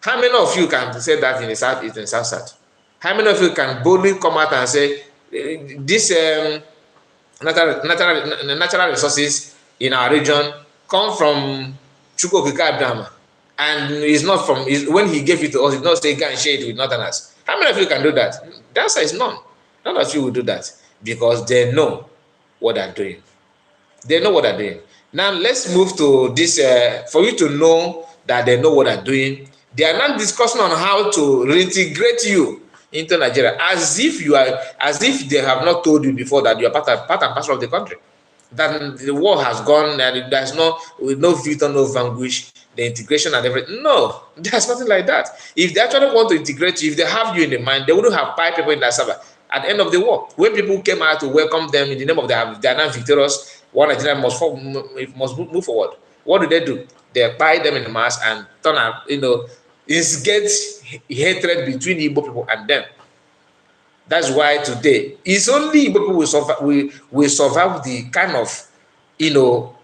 How many of you can say that in the southeast and south? How many of you can boldly come out and say this natural resources in our region come from Chukwokika Abraham, and it's not from when he gave it to us, it's not say go and share it with northerners. How many of you can do that? The answer is none. None of you will do that because they know what they're doing. They know what they're doing. Now let's move to this. For you to know that they know what they're doing, they are not discussing on how to reintegrate you into Nigeria, as if they have not told you before that you are part and parcel of the country. That the war has gone and there's no victor, no vanquish, the integration and everything. No, there's nothing like that. If they actually want to integrate you, if they have you in the mind, they wouldn't have pipe people in that server. At the end of the war, when people came out to welcome them in the name of they are not victorious, one Nigeria must move forward. What do? They buy them in the mass and turn out, instigate hatred between Igbo people and them. That's why today it's only Igbo people will survive the kind of evil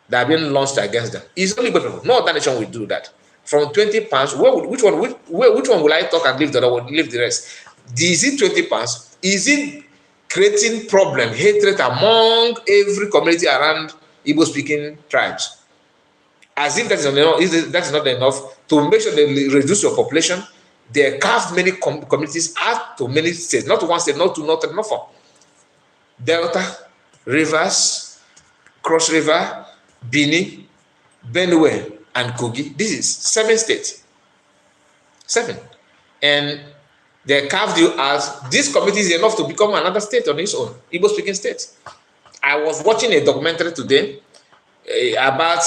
that have been launched against them. It's only Igbo people. No other nation will do that. From 20 pounds, which one will I talk and leave the other? Leave the rest. Is it 20 pounds? Is it creating problem, hatred among every community around Igbo-speaking tribes? As if that is not enough to make sure they reduce your population. They carved many communities out to many states, not one state, not two, not three, not four. Delta, Rivers, Cross River, Bini, Benue, and Kogi. This is 7 states. 7. And they carved you out. This community is enough to become another state on its own, Igbo-speaking state. I was watching a documentary today about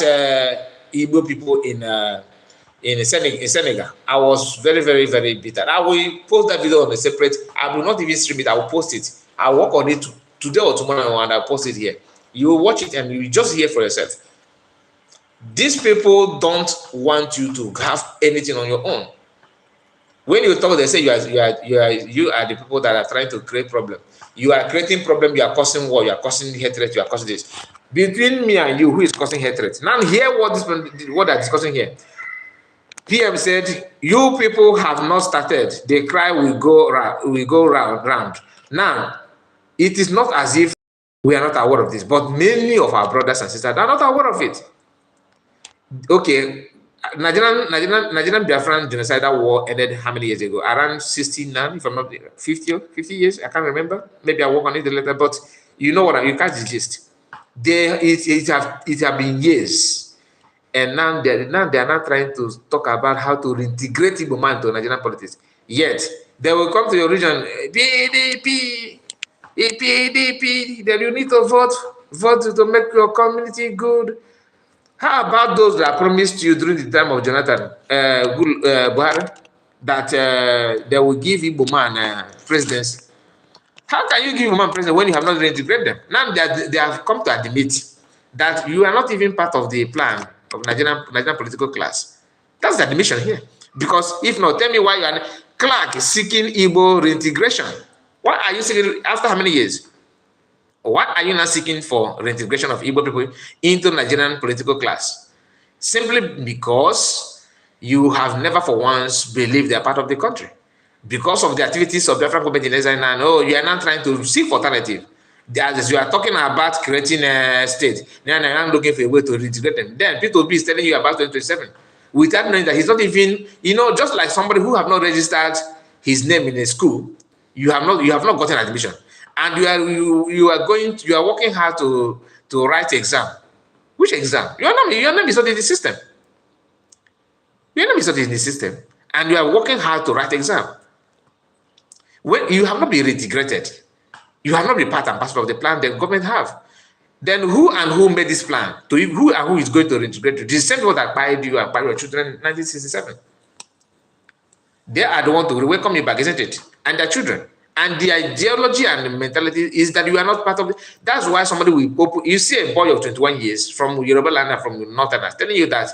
Igbo people in Senegal. I was very, very, very bitter. I will post that video on a separate. I will not even stream it. I will post it. I'll work on it today or tomorrow, and I'll post it here. You will watch it and you will just hear for yourself. These people don't want you to have anything on your own. When you talk, they say you are the people that are trying to create problem. You are creating problem. You are causing war. You are causing hatred. You are causing this. Between me and you, who is causing hatred? Now hear what they're discussing here. PM said, "You people have not started. The cry will go round. Now, it is not as if we are not aware of this, but many of our brothers and sisters are not aware of it." Okay, Nigerian Biafran genocidal war ended how many years ago? Around 69, if I'm not 50 years. I can't remember. Maybe I'll work on it later. But you know what? You catch the gist. It have been years. And now they are not trying to talk about how to reintegrate Igbo man to Nigerian politics. Yet they will come to your region, PDP, then you need to vote to make your community good. How about those that promised you during the time of Jonathan Buhari that they will give Igbo man presidency? How can you give Igbo man president when you have not reintegrated them? Now they have come to admit that you are not even part of the plan of Nigerian political class. That's the admission here. Because if not, tell me why you are Clark seeking Igbo reintegration. Why are you seeking after how many years? Why are you not seeking for reintegration of Igbo people into Nigerian political class? Simply because you have never for once believed they are part of the country. Because of the activities of Biafran government in exile, and you are not trying to seek for alternative. As you are talking about creating a state, now I'm looking for a way to reintegrate them. Then P2B is telling you about 2027 without knowing that he's not even, just like somebody who have not registered his name in a school, you have not gotten admission, and you are working hard to write exam. Which exam? Your name is not in the system. Your name is not in the system, and you are working hard to write exam. When you have not been reintegrated, you have not been part and parcel of the plan the government have. Then who made this plan? Who is going to reintegrate you? The same people that buy you and buy your children in 1967. They are the ones to welcome you back, isn't it? And their children. And the ideology and the mentality is that you are not part of it. That's why somebody will you see a boy of 21 years from Yoruba land and from Northerners telling you that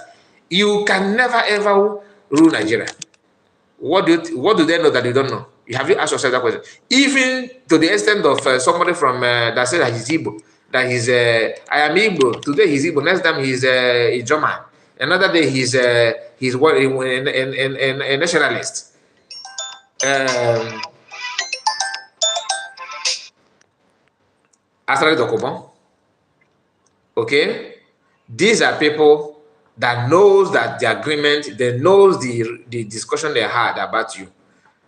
you can never ever rule Nigeria. What do they know that you don't know? Have you asked yourself that question? Even to the extent of somebody from that said that he's Igbo, that he's I am Igbo. Today he's Igbo. Next time he's a German. Another day he's a nationalist. Okay, these are people that knows that the agreement, they knows the discussion they had about you,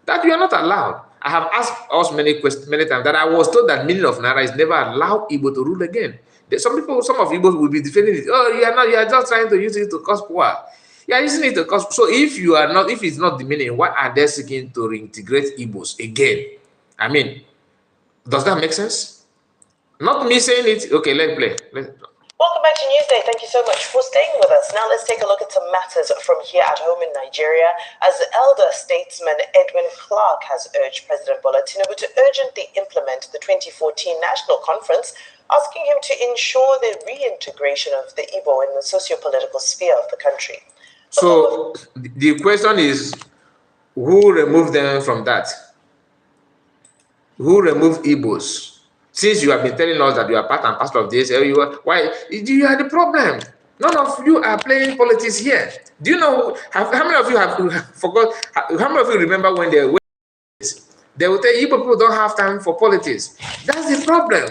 that you are not allowed. I have asked us many questions many times that I was told that meaning of Naira is never allow Igbo to rule again. Some people, some of Igbos will be defending it. Oh, you are not, you are just trying to use it to cause poor. You are using it to cause. So if you are not, if it's not the meaning, why are they seeking to reintegrate Igbos again? I mean, does that make sense? Not me saying it. Okay, let's play. Welcome back to Newsday. Thank you so much for staying with us. Now let's take a look at some matters from here at home in Nigeria, as elder statesman Edwin Clark has urged President Bola Tinubu to urgently implement the 2014 National Conference, asking him to ensure the reintegration of the Igbo in the socio-political sphere of the country. So the question is, who removed them from that? Who removed Igbos? Since you have been telling us that you are part and parcel of this, you are, why you are the problem? None of you are playing politics here. Do you know how many of you have forgot? How many of you remember when they will tell Igbo people don't have time for politics? That's the problem.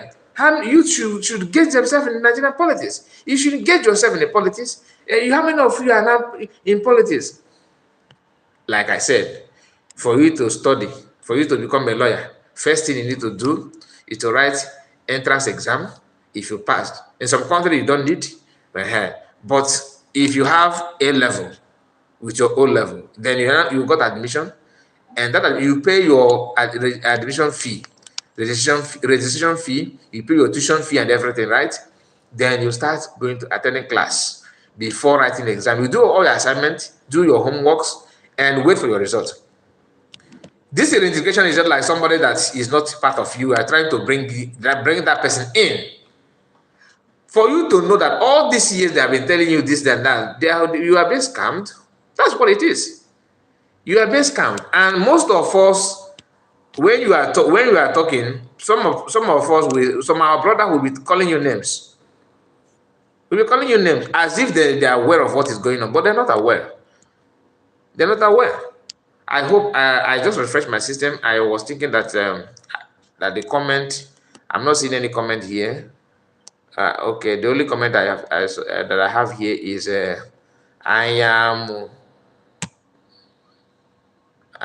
You should get yourself in Nigerian politics. You should get yourself in the politics. How many of you are now in politics? Like I said, for you to study, for you to become a lawyer, first thing you need to do is to write entrance exam. If you passed, in some countries you don't need, but if you have A level with your O level, then you got admission, and that you pay your admission fee, registration fee, you pay your tuition fee and everything, right? Then you start going to attending class before writing the exam. You do all your assignments, do your homeworks, and wait for your result. This reintegration is just like somebody that is not part of you are trying to bring that person in. For you to know that all these years they have been telling you this and that, you are being scammed. That's what it is. You are being scammed, and most of us, when you are talking, some of our brother will be calling you names. Will be calling you names as if they are aware of what is going on, but they're not aware. They're not aware. I hope I just refreshed my system. I was thinking that that the comment, I'm not seeing any comment here. Okay, the only comment that I have here is I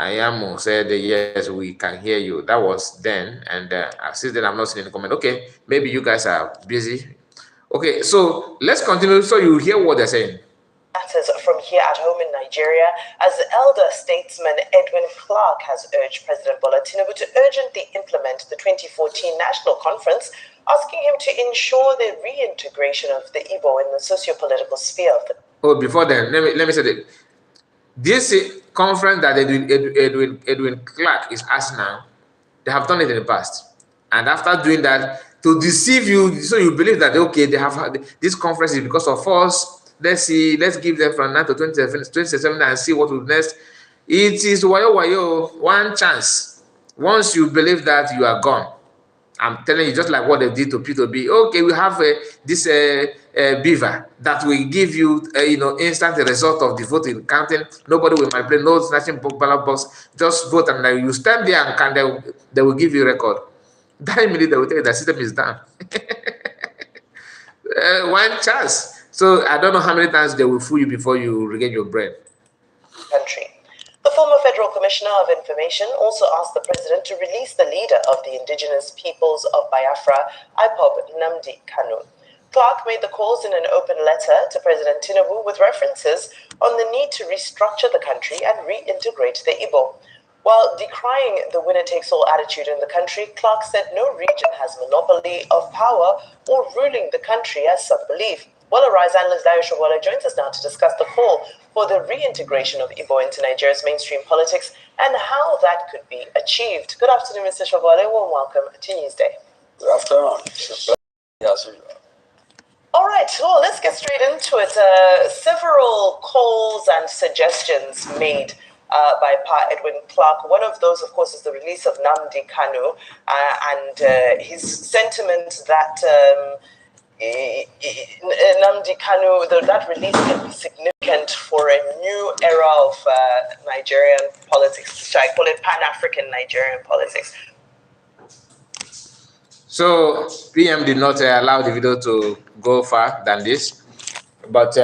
am said yes, we can hear you. That was then, and since then I'm not seeing any comment. Okay, maybe you guys are busy. Okay, so let's continue so you hear what they're saying. Matters from here at home in Nigeria, as elder statesman Edwin Clark has urged President Bola Tinubu to urgently implement the 2014 National Conference, asking him to ensure the reintegration of the Igbo in the socio-political sphere of the... Oh, before then, let me say that this conference that Edwin Clark is asking now, they have done it in the past, and after doing that, to deceive you, so you believe that okay, they have had this conference is because of us. Let's see, let's give them from now to 27 and see what will next. It is wayo, one chance. Once you believe that, you are gone. I'm telling you, just like what they did to P2B. Okay, we have this beaver that will give you, instant result of the voting counting. Nobody will manipulate, no snatching ballot box. Just vote, and you stand there and they will give you a record. That minute they will tell you the system is done. One chance. So I don't know how many times they will fool you before you regain your brain. Country. The former Federal Commissioner of Information also asked the president to release the leader of the indigenous peoples of Biafra, IPOB Nnamdi Kanu. Clark made the calls in an open letter to President Tinubu with references on the need to restructure the country and reintegrate the Igbo. While decrying the winner-takes-all attitude in the country, Clark said no region has monopoly of power or ruling the country as some believe. Well-arise analyst Dayo Shawala joins us now to discuss the call for the reintegration of Igbo into Nigeria's mainstream politics and how that could be achieved. Good afternoon, Mr. Shawala. Warm welcome to Newsday. Good afternoon. All right, well, let's get straight into it. Several calls and suggestions made by Pa Edwin Clark. One of those, of course, is the release of Nnamdi Kanu and his sentiment that Nnamdi Kanu, that release can be significant for a new era of Nigerian politics. Shall I call it Pan-African Nigerian politics? So PM did not allow the video to go far than this, but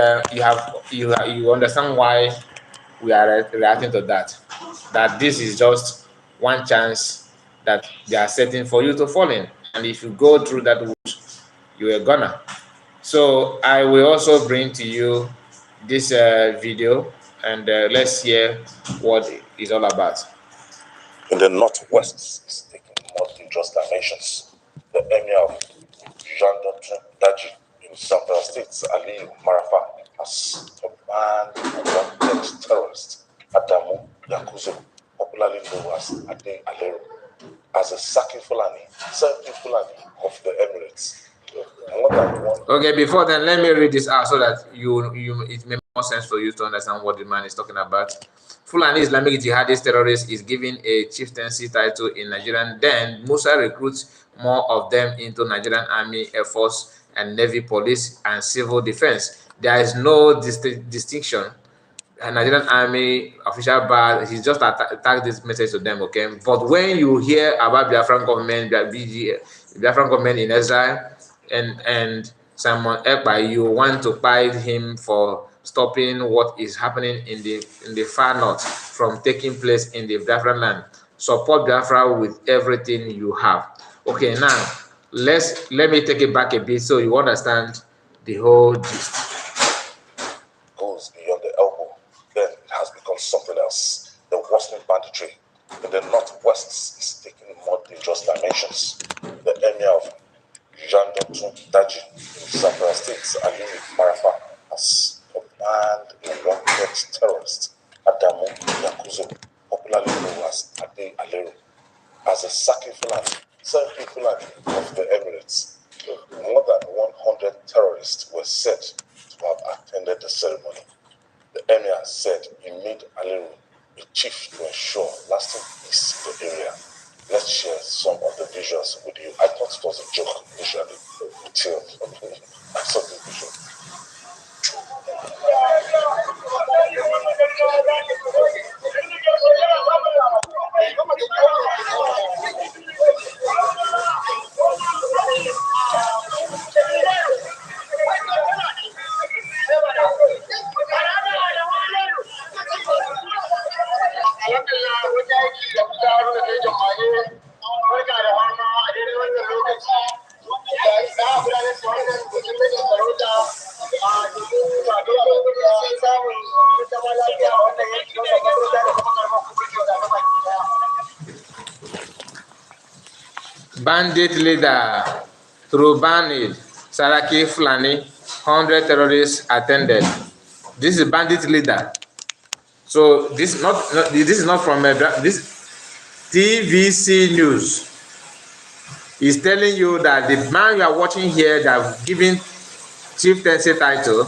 you understand why we are reacting to that. That this is just one chance that they are setting for you to fall in. And if you go through that route, you're a goner. So I will also bring to you this video, and let's hear what it's all about. In the northwest is taking more dangerous dimensions. The emir of Daji in Central States, Ali Marafa, has banned wanted terrorist Adamu Yakuzo, popularly known as Ade Alero, as a Saki Fulani, Fulani of the Emirates. More than one. Okay, before then, let me read this out so that it makes more sense for you to understand what the man is talking about. Fulani Islamic jihadist terrorist is given a chieftaincy title in Nigeria. Then Musa recruits more of them into Nigerian Army, Air Force, and Navy, Police, and Civil Defense. There is no distinction. Nigerian Army official bar, he just attacked this message to them, okay? But when you hear about Biafran government, Biafran government in exile, and Simon Ekpa, you want to fight him for stopping what is happening in the far north from taking place in the Biafran land. Support Biafra with everything you have. Okay, now let me take it back a bit so you understand the whole gist. Goes beyond the elbow, then it has become something else. The worsening banditry in the northwest is taking more dangerous dimensions. The emir of Daji in Central States, Ali Marafa, has banned a wanted terrorist Adamu Yakuzo, popularly known as Ade Alero, as a Saki Fulani of the Emirates. More than 100 terrorists were said to have attended the ceremony. The emir said he made Alero a chief to ensure lasting peace in the area. Let's share some of the visuals with you. I thought it was a joke initially, until I saw the visual. Bandit leader through Banid, Saraki Fulani, 100 terrorists attended. This is bandit leader. So this is not from this TVC News. Is telling you that the man you are watching here that given chieftaincy title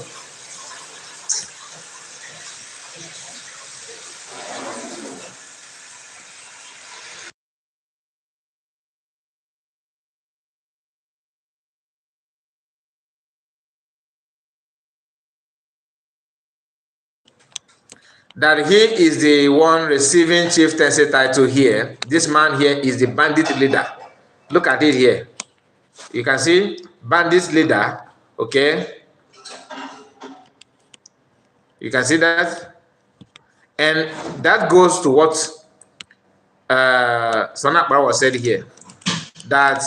that he is the one receiving chieftaincy title here. This man here is the bandit leader. Look at it here. You can see bandit leader, okay? You can see that. And that goes to what Sanakbar was said here, that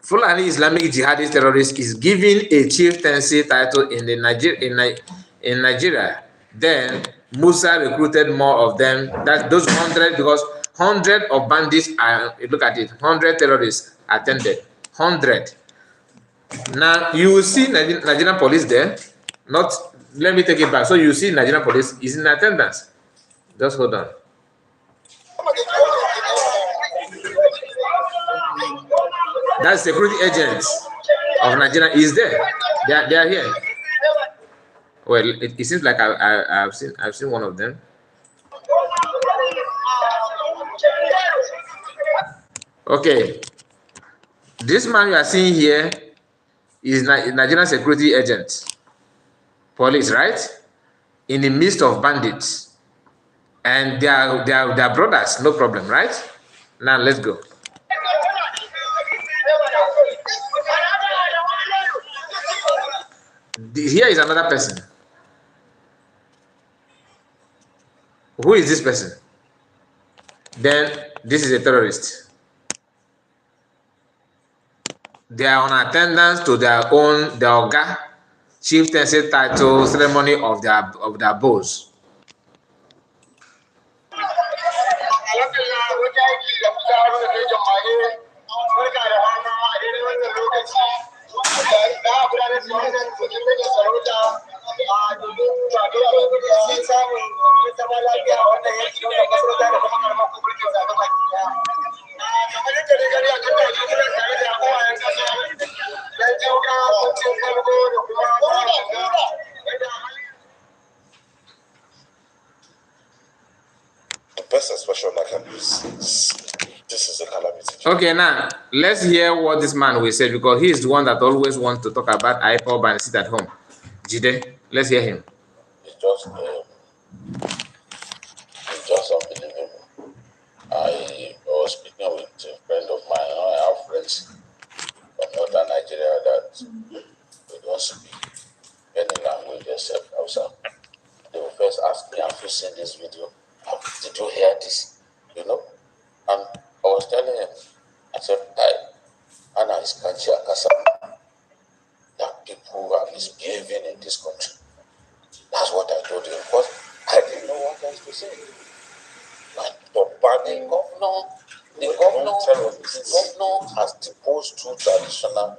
Fulani Islamic jihadist terrorist is given a chieftaincy title in Nigeria. Then Musa recruited more of them. That those 100, because 100 of bandits are, look at it, 100 terrorists attended. 100. Now you will see Nigerian police there. Not, let me take it back. So you see Nigerian police is in attendance. Just hold on. That security agents of Nigeria is there. They are here. Well, it seems like I've seen one of them. Okay, this man you are seeing here is Nigerian security agent, police, right? In the midst of bandits, and they are brothers, no problem, right? Now let's go. Here is another person. Who is this person? then this is a terrorist. They are on attendance to their Oga chieftaincy title ceremony of their boss. The best expression I can use is this is a calamity. Okay, now let's hear what this man will say, because he is the one that always wants to talk about IPOB and sit at home. Jide, let's hear him. It's just unbelievable. I was speaking with a friend of mine. I have friends from northern Nigeria that they don't speak any language except Hausa. They will first ask me, have you seen this video? Did you hear this? You know? And I was telling him, I said, Anna is Kanchi Akasa, that people are misbehaving in this country. That's what I told him, because I didn't know what else to say. Like, the governor has deposed two traditional,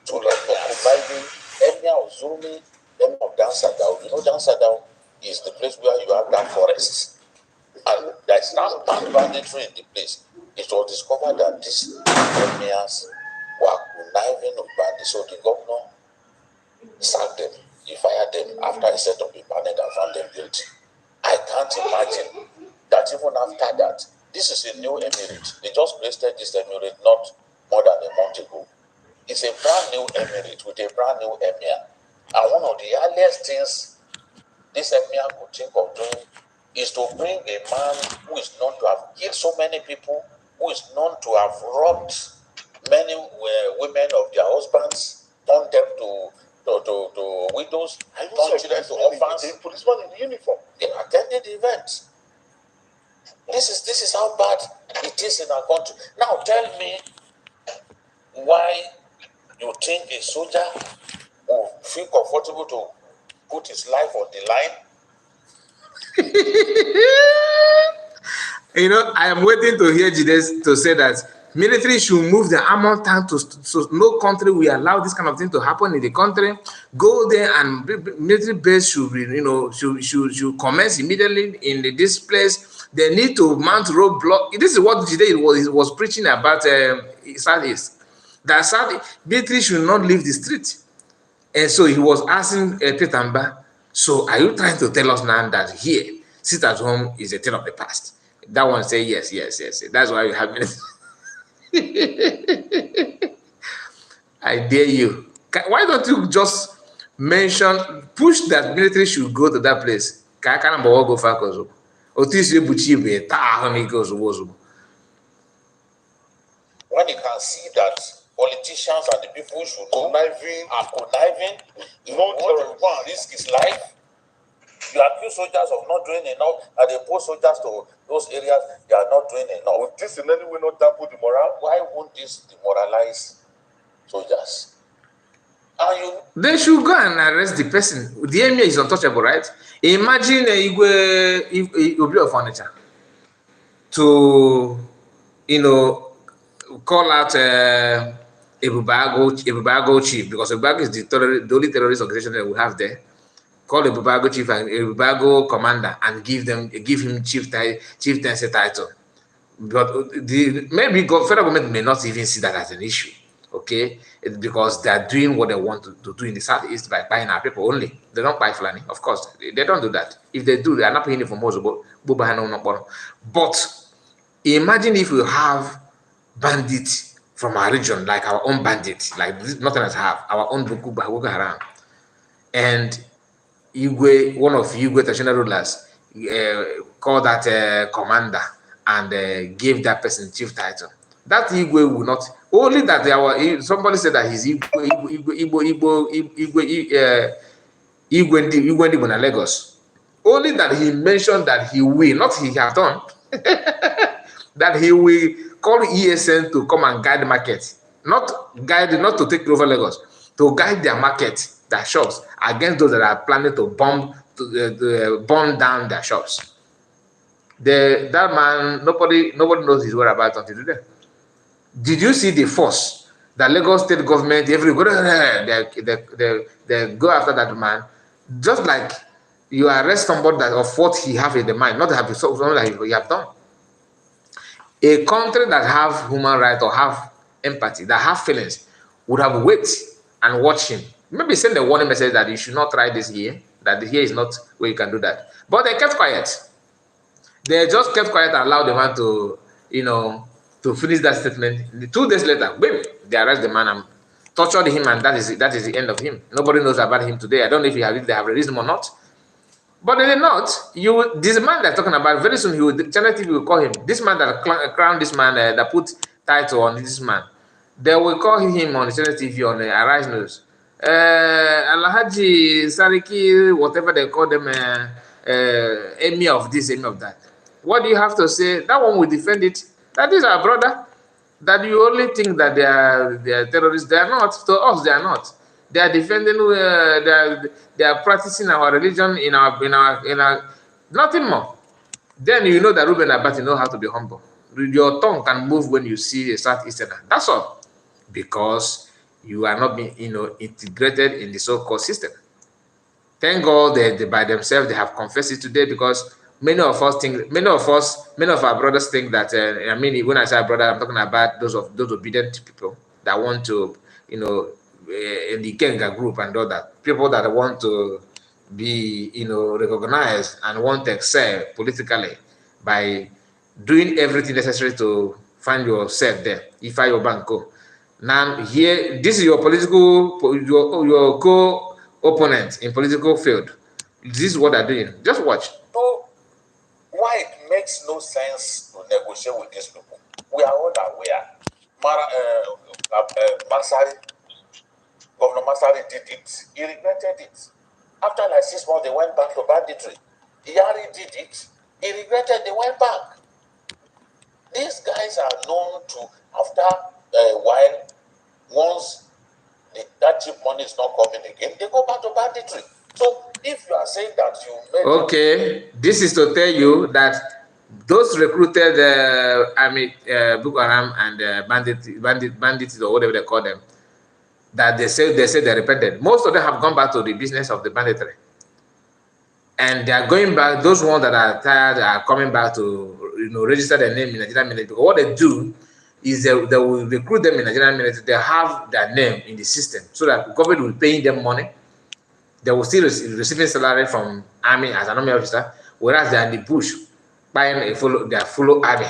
surviving Emir of Zumi, Emir of Dansadao. You know, Dansadao is the place where you have that forest. And there is now band banditry in the place. It was discovered that these emirs were conniving with bandits, so the governor sacked them. He fired them after he set up a panel and found them guilty. I can't imagine that even after that, this is a new emirate. They just placed this emirate not more than a month ago. It's a brand new emirate with a brand new emir. And one of the earliest things this emir could think of doing is to bring a man who is known to have killed so many people, who is known to have robbed many women of their husbands, turned them to widows, turned children to orphans. The policeman in uniform. They attended the event. This is how bad it is in our country. Now tell me why you think a soldier will feel comfortable to put his life on the line. You know, I am waiting to hear Jides to say that military should move the armored tank so no country will allow this kind of thing to happen in the country. Go there and military base should be, you know, should commence immediately in this place. They need to mount roadblock. This is what Jide was preaching about Southeast. That military should not leave the street. And so he was asking Tetamba, so are you trying to tell us now that here, sit at home is a thing of the past? That one say yes. That's why you have military. I dare you. Why don't you just push that military should go to that place? When you can see that politicians and the people should are conniving, you know, to risk his life. You accuse soldiers of not doing enough, and they post soldiers to those areas they are not doing enough. Would this in any way not dampen the morale? Why won't this demoralize soldiers? They should go and arrest the person. The emir is untouchable, right? Imagine Igwe of furniture to, you know, call out Ebubago chief, because Ebubago is the only terrorist organization that we have there. Call Ebubago chief and Ebubago commander and give him chieftaincy title. But maybe federal government may not even see that as an issue. Okay, it's because they are doing what they want to do in the Southeast by buying our people only. They don't buy Fulani, of course. They don't do that. If they do, they are not paying it for most. But imagine if we have bandits from our region, like our own bandits, like nothing else have, our own Boko Haram, and Igwe, one of Igwe traditional rulers, call that commander and give that person chief title. That Igwe will not. Only that somebody said that he's Igwe in Lagos. Only that he mentioned that he will, not he has done. that he will call ESN to come and guide the market, not to take over Lagos, to guide their market, their shops, against those that are planning to burn down their shops. That man, nobody knows his whereabouts until today. Did you see the force that Lagos state government, they go after that man, just like you arrest somebody that of what he have in the mind, not have something that he have done. A country that have human rights or have empathy, that have feelings, would have waited and watched him. Maybe send a warning message that you should not try this here, that here is not where you can do that. But they kept quiet. They just kept quiet and allowed the man to, to finish that statement. 2 days later, boom, they arrest the man and tortured him, and that is the end of him. Nobody knows about him today. I don't know if they have released him or not. But they did not. This man they're talking about, very soon Channel TV will call him. This man that crowned this man, that put title on this man, they will call him on Channel TV on Arise News. Alhaji Sariki, whatever they call them, emir of this, emir of that. What do you have to say? That one will defend it. That is our brother. That you only think that they are terrorists. They are not. To us, they are not. They are defending. They are practicing our religion in our nothing more. Then you know that Ruben Abati know how to be humble. Your tongue can move when you see a Southeasterner. That's all, because you are not being integrated in the so-called system. Thank God they by themselves they have confessed it today, because many of our brothers think that when I say our brother, I'm talking about those obedient people that want to in the Kenga group and all that, people that want to be recognized and want to excel politically by doing everything necessary to find yourself there. If I your banco. Now here, this is your co-opponent in political field. This is what they're doing. Just watch. So why it makes no sense to negotiate with these people? We are all aware. Governor Masari did it. He regretted it. After like 6 months, they went back to banditry. Yari did it. He regretted. They went back. These guys are known to, after a while, once that cheap money is not coming again, they go back to banditry. So if you are saying that you made... Okay, this is to tell you that those recruited Boko Haram and bandits or whatever they call them, that they say they repented. Most of them have gone back to the business of the banditry. And they are going back, those ones that are tired are coming back to register their name in Nigerian military. Because what they do is they will recruit them in Nigerian military. They have their name in the system so that the government will pay them money. They will still receiving salary from army as an army officer, whereas they are in the bush buying their full army.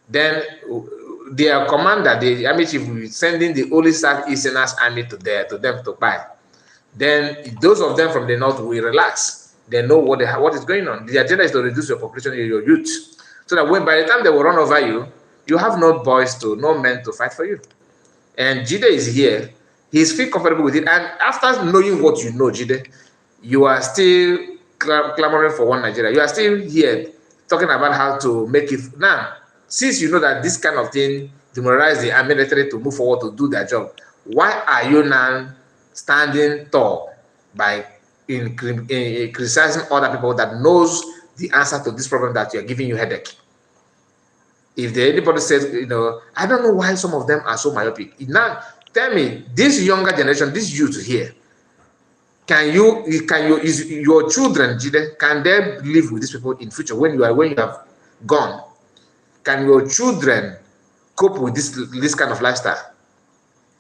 Then their commander, the army chief, will be sending the only Southeasterners army to them to buy. Then those of them from the north will relax. They know what is going on. The agenda is to reduce your population, your youth, so that by the time they will run over you, you have no men to fight for you. And Jide is here. He's feel comfortable with it. And after knowing what you know, Jide, you are still clamoring for one Nigeria. You are still here talking about how to make it. Now, since you know that this kind of thing demoralize the military to move forward to do their job, why are you now standing tall by criticizing other people that knows the answer to this problem that you are giving you headache? If anybody says, I don't know why some of them are so myopic. Now, tell me, this younger generation, this youth here, is your children, Jide, can they live with these people in future when you have gone? Can your children cope with this kind of lifestyle?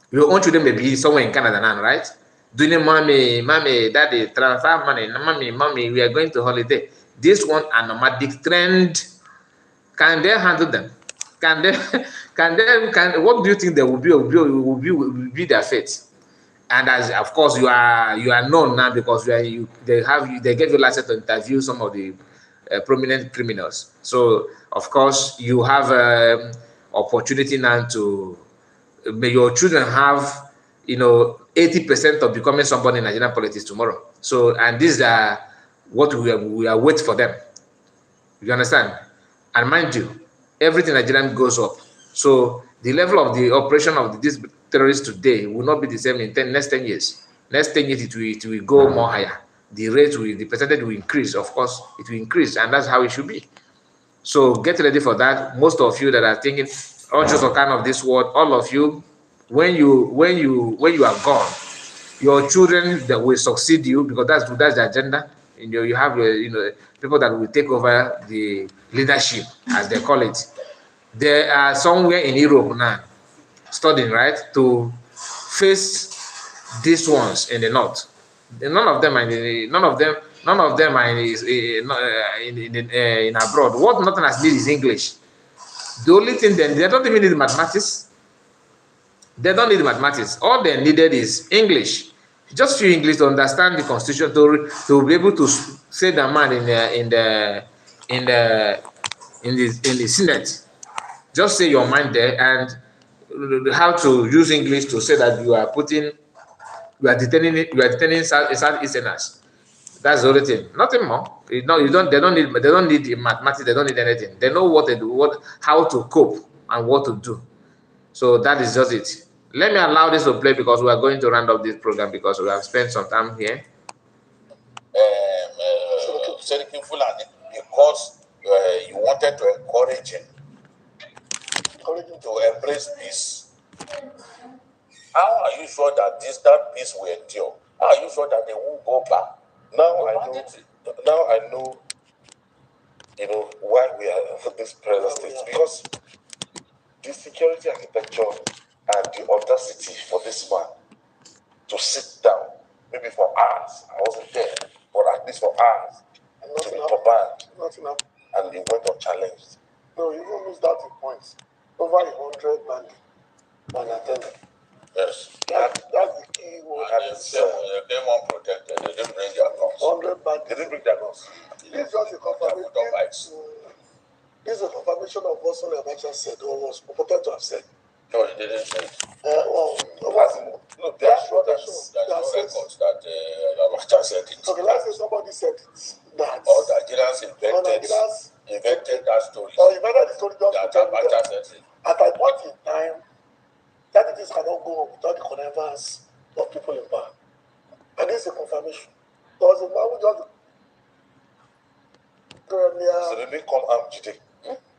Your own children may be somewhere in Canada now, right? Doing mommy, daddy, transfer money, mommy, we are going to holiday. This one a nomadic trend. Can they handle them? What do you think they will be their fate? And as of course you are known now because they gave you license to interview some of the prominent criminals. So of course you have opportunity now to may your children have 80% of becoming somebody in Nigerian politics tomorrow. So and these are what we are waiting for them. You understand? And mind you, everything Nigerian goes up. So the level of the operation of these terrorists today will not be the same in next 10 years. Next 10 years, it will go more higher. The percentage will increase. Of course, it will increase, and that's how it should be. So get ready for that. Most of you that are thinking all sorts of kind of this world, all of you, when you are gone, your children that will succeed you, because that's the agenda. You have people that will take over the leadership, as they call it. They are somewhere in Europe now, studying, right, to face these ones in the north. None of them are in abroad. What Northerners need is English. The only thing they don't even need mathematics. They don't need mathematics. All they needed is English. Just few English to understand the constitution, to be able to say the man in the Senate. Just say your mind there, and how to use English to say that you are detaining Southeasterners. That's the only thing. Nothing more. They don't need mathematics. They don't need anything. They know what they do, how to cope and what to do. So that is just it. Let me allow this to play, because we are going to round up this program, because we have spent some time here. Because you wanted to encourage him to embrace peace. How are you sure that that peace will endure? How are you sure that they won't go back? Now I know why we are in this present state. Because the security architecture and the audacity for this man to sit down, maybe for hours, I wasn't there, but at least for hours, to be combined, and he went unchallenged. No, you even missed out the points. Over 100 unattended. Yes. That's the key word. They weren't protected. They didn't bring their guns. 100 They didn't bring their guns. This is just a confirmation. This is a confirmation of what Sonny Abacha said, or was purported to have said. No, he didn't say it. Look, there's no records that Abacha said it. Okay, let's say somebody said it. That or the Nigerians invented that story. Or invented the story that Abacha said it. At a point in time, that things cannot go on without the connivance of people in power. And this is a confirmation. There was a man who just so they didn't come armed today.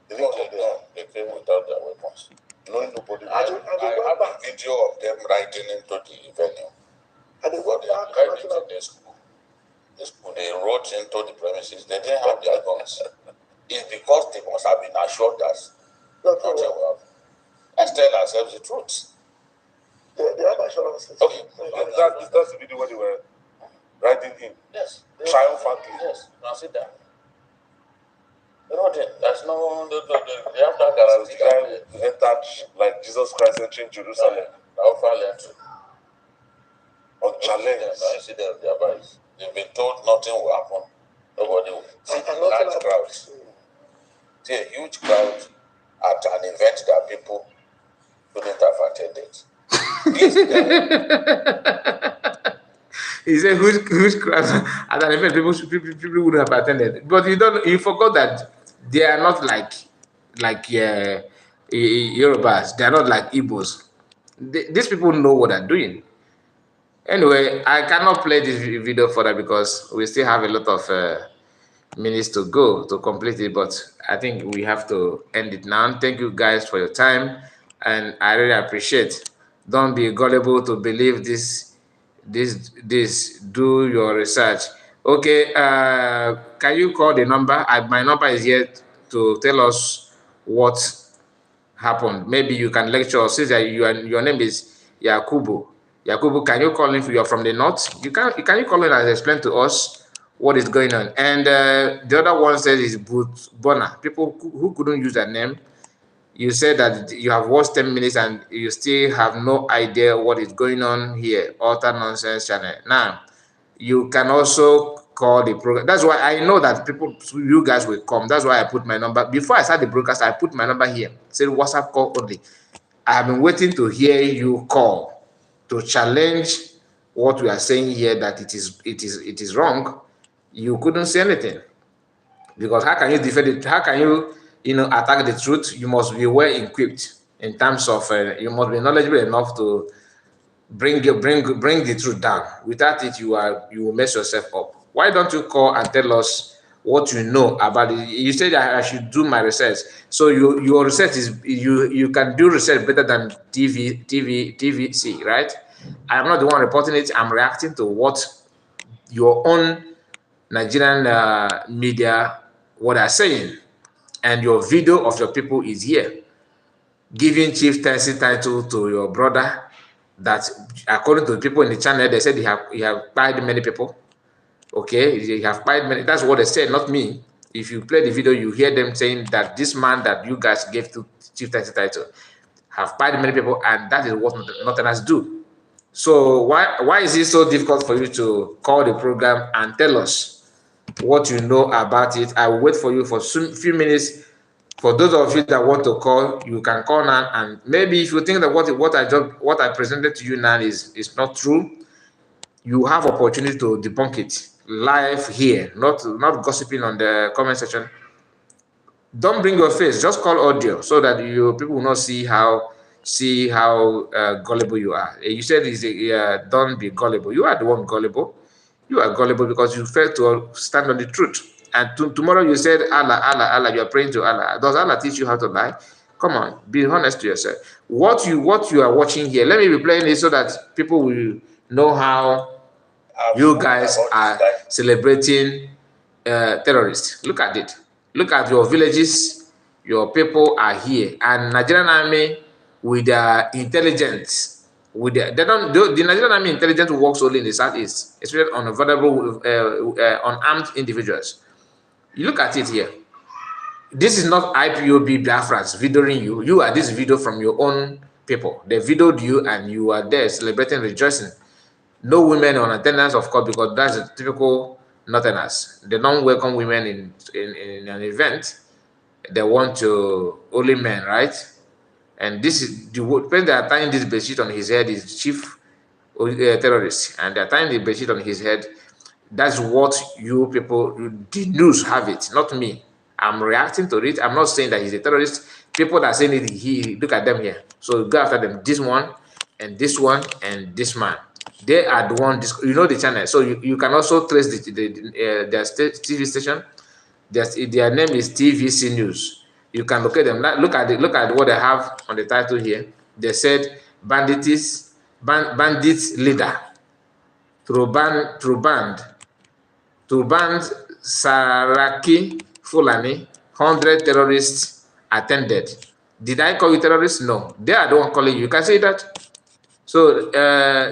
They came without their weapons. Knowing nobody. I have a video of them riding into the venue. And they went back to their school. They rode into the premises. They didn't have their guns. It's because they must have been assured that nothing will happen. Let's tell ourselves the truth. They have assurances. Okay. That's the video where they were riding in. Yes. Triumphantly. Yes. Now sit down. There's no. They have that guarantee. So the guy entered like Jesus Christ entering Jerusalem. Unchallenged. I see them, their bodies. They've been told nothing will happen. Nobody will. See large crowds. See a huge crowd at an event that people couldn't have attended. He said, "Who's crowd at an event people would have attended." But you forgot that they are not like Yorubas. They are not like Igbos. These people know what they're doing. Anyway, I cannot play this video further because we still have a lot of minutes to go to complete it. But I think we have to end it now. Thank you guys for your time, and I really appreciate. Don't be gullible to believe this. Do your research. Okay, can you call the number? My number is here to tell us what happened. Maybe you can lecture. Since your name is Yakubu. Yakubu, can you call in? You're from the north. Can you call in and explain to us what is going on? And the other one says is Bona. People who couldn't use that name. You said that you have watched 10 minutes and you still have no idea what is going on here. Utter nonsense channel. Now, you can also call the program. That's why I know that you guys will come. That's why I put my number. Before I start the broadcast, I put my number here. Say WhatsApp call only. I have been waiting to hear you call to challenge what we are saying here, that it is wrong. You couldn't say anything. Because how can you defend it? How can you attack the truth, you must be well equipped in terms of you must be knowledgeable enough to bring the truth down. Without it, you will mess yourself up. Why don't you call and tell us what you know about it? You said I should do my research. So your research is you can do research better than TVC, right? I'm not the one reporting it. I'm reacting to what your own Nigerian media what are saying, and your video of your people is here, giving chief tice title to your brother. That according to the people in the channel, they said he have paid many people. Okay, he have paid many. That's what they said, not me. If you play the video, you hear them saying that this man that you guys gave to chief tice title have paid many people, and that is what Northerners do. So why is it so difficult for you to call the program and tell us what you know about it? I will wait for you for a few minutes. For those of you that want to call, you can call now, and maybe if you think that what I presented to you now is not true, you have opportunity to debunk it live here, not gossiping on the comment section. Don't bring your face, just call audio so that people will not see how gullible you are. You said don't be gullible. You are the one gullible. You are gullible because you failed to stand on the truth. And tomorrow you said Allah, Allah, Allah. You are praying to Allah. Does Allah teach you how to lie? Come on, be honest to yourself. What you are watching here, let me be playing it so that people will know how you guys are celebrating terrorists. Look at it. Look at your villages. Your people are here, and Nigerian army with their intelligence. The Nigerian army intelligence works only in the southeast, especially on vulnerable, unarmed individuals. You look at it here. This is not IPOB Biafrans videoing you. You are this video from your own people. They videoed you, and you are there celebrating, rejoicing. No women on attendance, of course, because that's a typical Northerners. They don't welcome women in an event. They want to only men, right? And this is the person that are tying this bedsheet on his head is chief terrorist, and they're tying the bedsheet on his head. That's what you people, the news have it, not me. I'm reacting to it. I'm not saying that he's a terrorist. People that are saying it, look at them here. So go after them. This one, and this one, and this man. They are the one. You know the channel, so you can also trace their TV station. Their name is TVC News. You can locate them. Look at what they have on the title here. They said bandits leader through band Saraki Fulani, 100 terrorists attended. Did I call you terrorists? No, they are the one calling you. You can say that. So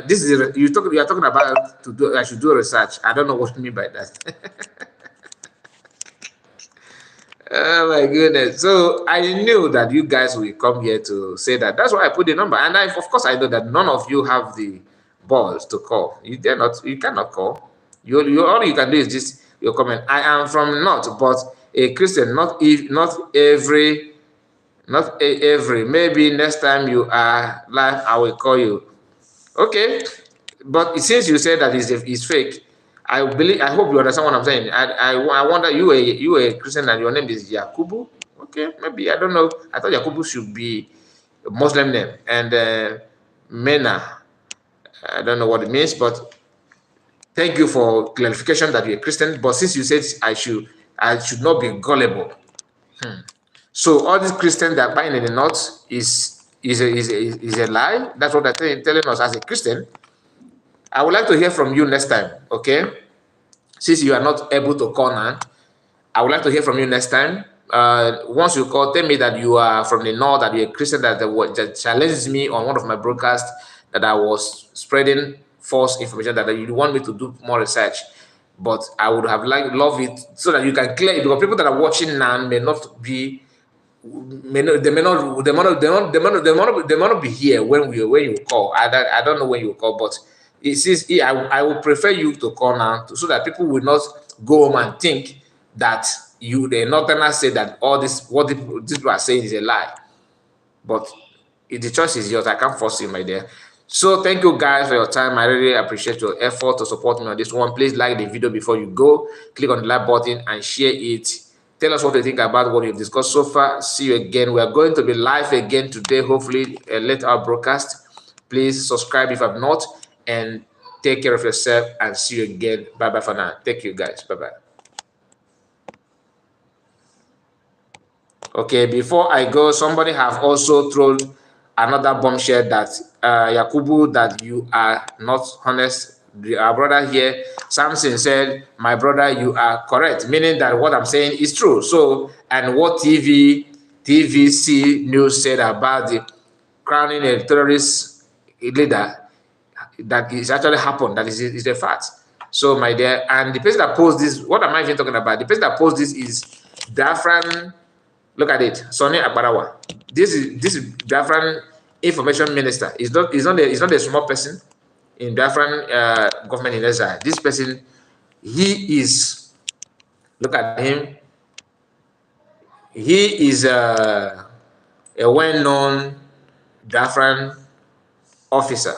this is you are talking about I should do research. I don't know what you mean by that. Oh my goodness. So I knew that you guys will come here to say that. That's why I put the number. And of course I know that none of you have the balls to call. You cannot call. All you can do is just your comment. I am from North, but a Christian, not every. Maybe next time you are live, I will call you. Okay, but since you said that it's fake, I hope you understand what I'm saying. I wonder, you a Christian and your name is Yakubu. Okay, maybe, I don't know. I thought Yakubu should be a Muslim name, and Mena, I don't know what it means, but thank you for clarification that you're a Christian. But since you said I should not be gullible. So all these Christians that are buying in the North is a lie. That's what they're telling us as a Christian. I would like to hear from you next time, okay? Since you are not able to call now, I would like to hear from you next time. Once you call, tell me that you are from the North, that you're a Christian, that challenges me on one of my broadcasts that I was spreading false information, that you want me to do more research. But I would have loved it so that you can clear it, because people that are watching now may not be. They may not be here when you call. I don't know when you call, but I would prefer you to call now so that people will not go home and think that the Northerners say that all this what these people are saying is a lie. But the choice is yours. I can't force you, my dear. So thank you guys for your time. I really appreciate your effort to support me on this one. Please like the video before you go. Click on the like button and share it Tell us what you think about what we've discussed so far. See you again. We are going to be live again today, hopefully, late our broadcast. Please subscribe if you have not, and take care of yourself, and see you again. Bye-bye for now. Thank you, guys. Bye-bye. Okay, before I go, somebody have also thrown another bombshell that Yakubu, that you are not honest. Our brother here, Samson, said, my brother, you are correct, meaning that what I'm saying is true. So, and what TVC News said about the crowning a terrorist leader, that is actually happened, that is a fact. So, my dear, and the person that posed this, what am I even talking about? The person that posed this is Biafran. Look at it, Sonny Akbarawa. This is Biafran information minister. He's not a small person in Biafran government in exile. This person, he is, look at him. He is a well-known Biafran officer.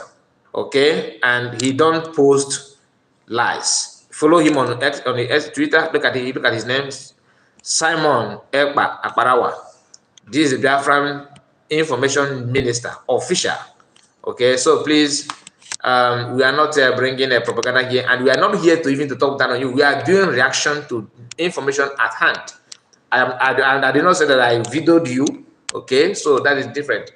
Okay, and he don't post lies. Follow him on Twitter. Look at his name, Simon Ekpa Akbarawa. This is the Biafran information minister, official. Okay, so please, we are not bringing a propaganda here, and we are not here to even to talk down on you. We are doing reaction to information at hand. I did not say that I videoed you. Okay, so that is different.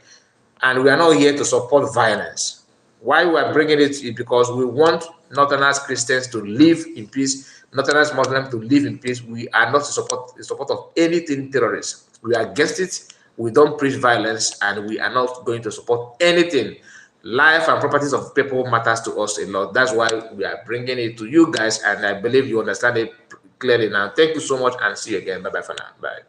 And we are not here to support violence. Why we are bringing it is because we want Northerners Christians to live in peace, Northerners Muslims to live in peace. We are not in support of anything terrorist. We are against it. We don't preach violence, and we are not going to support anything. Life and properties of people matters to us a lot. That's why we are bringing it to you guys, and I believe you understand it clearly now. Thank you so much, and see you again. Bye-bye for now. Bye.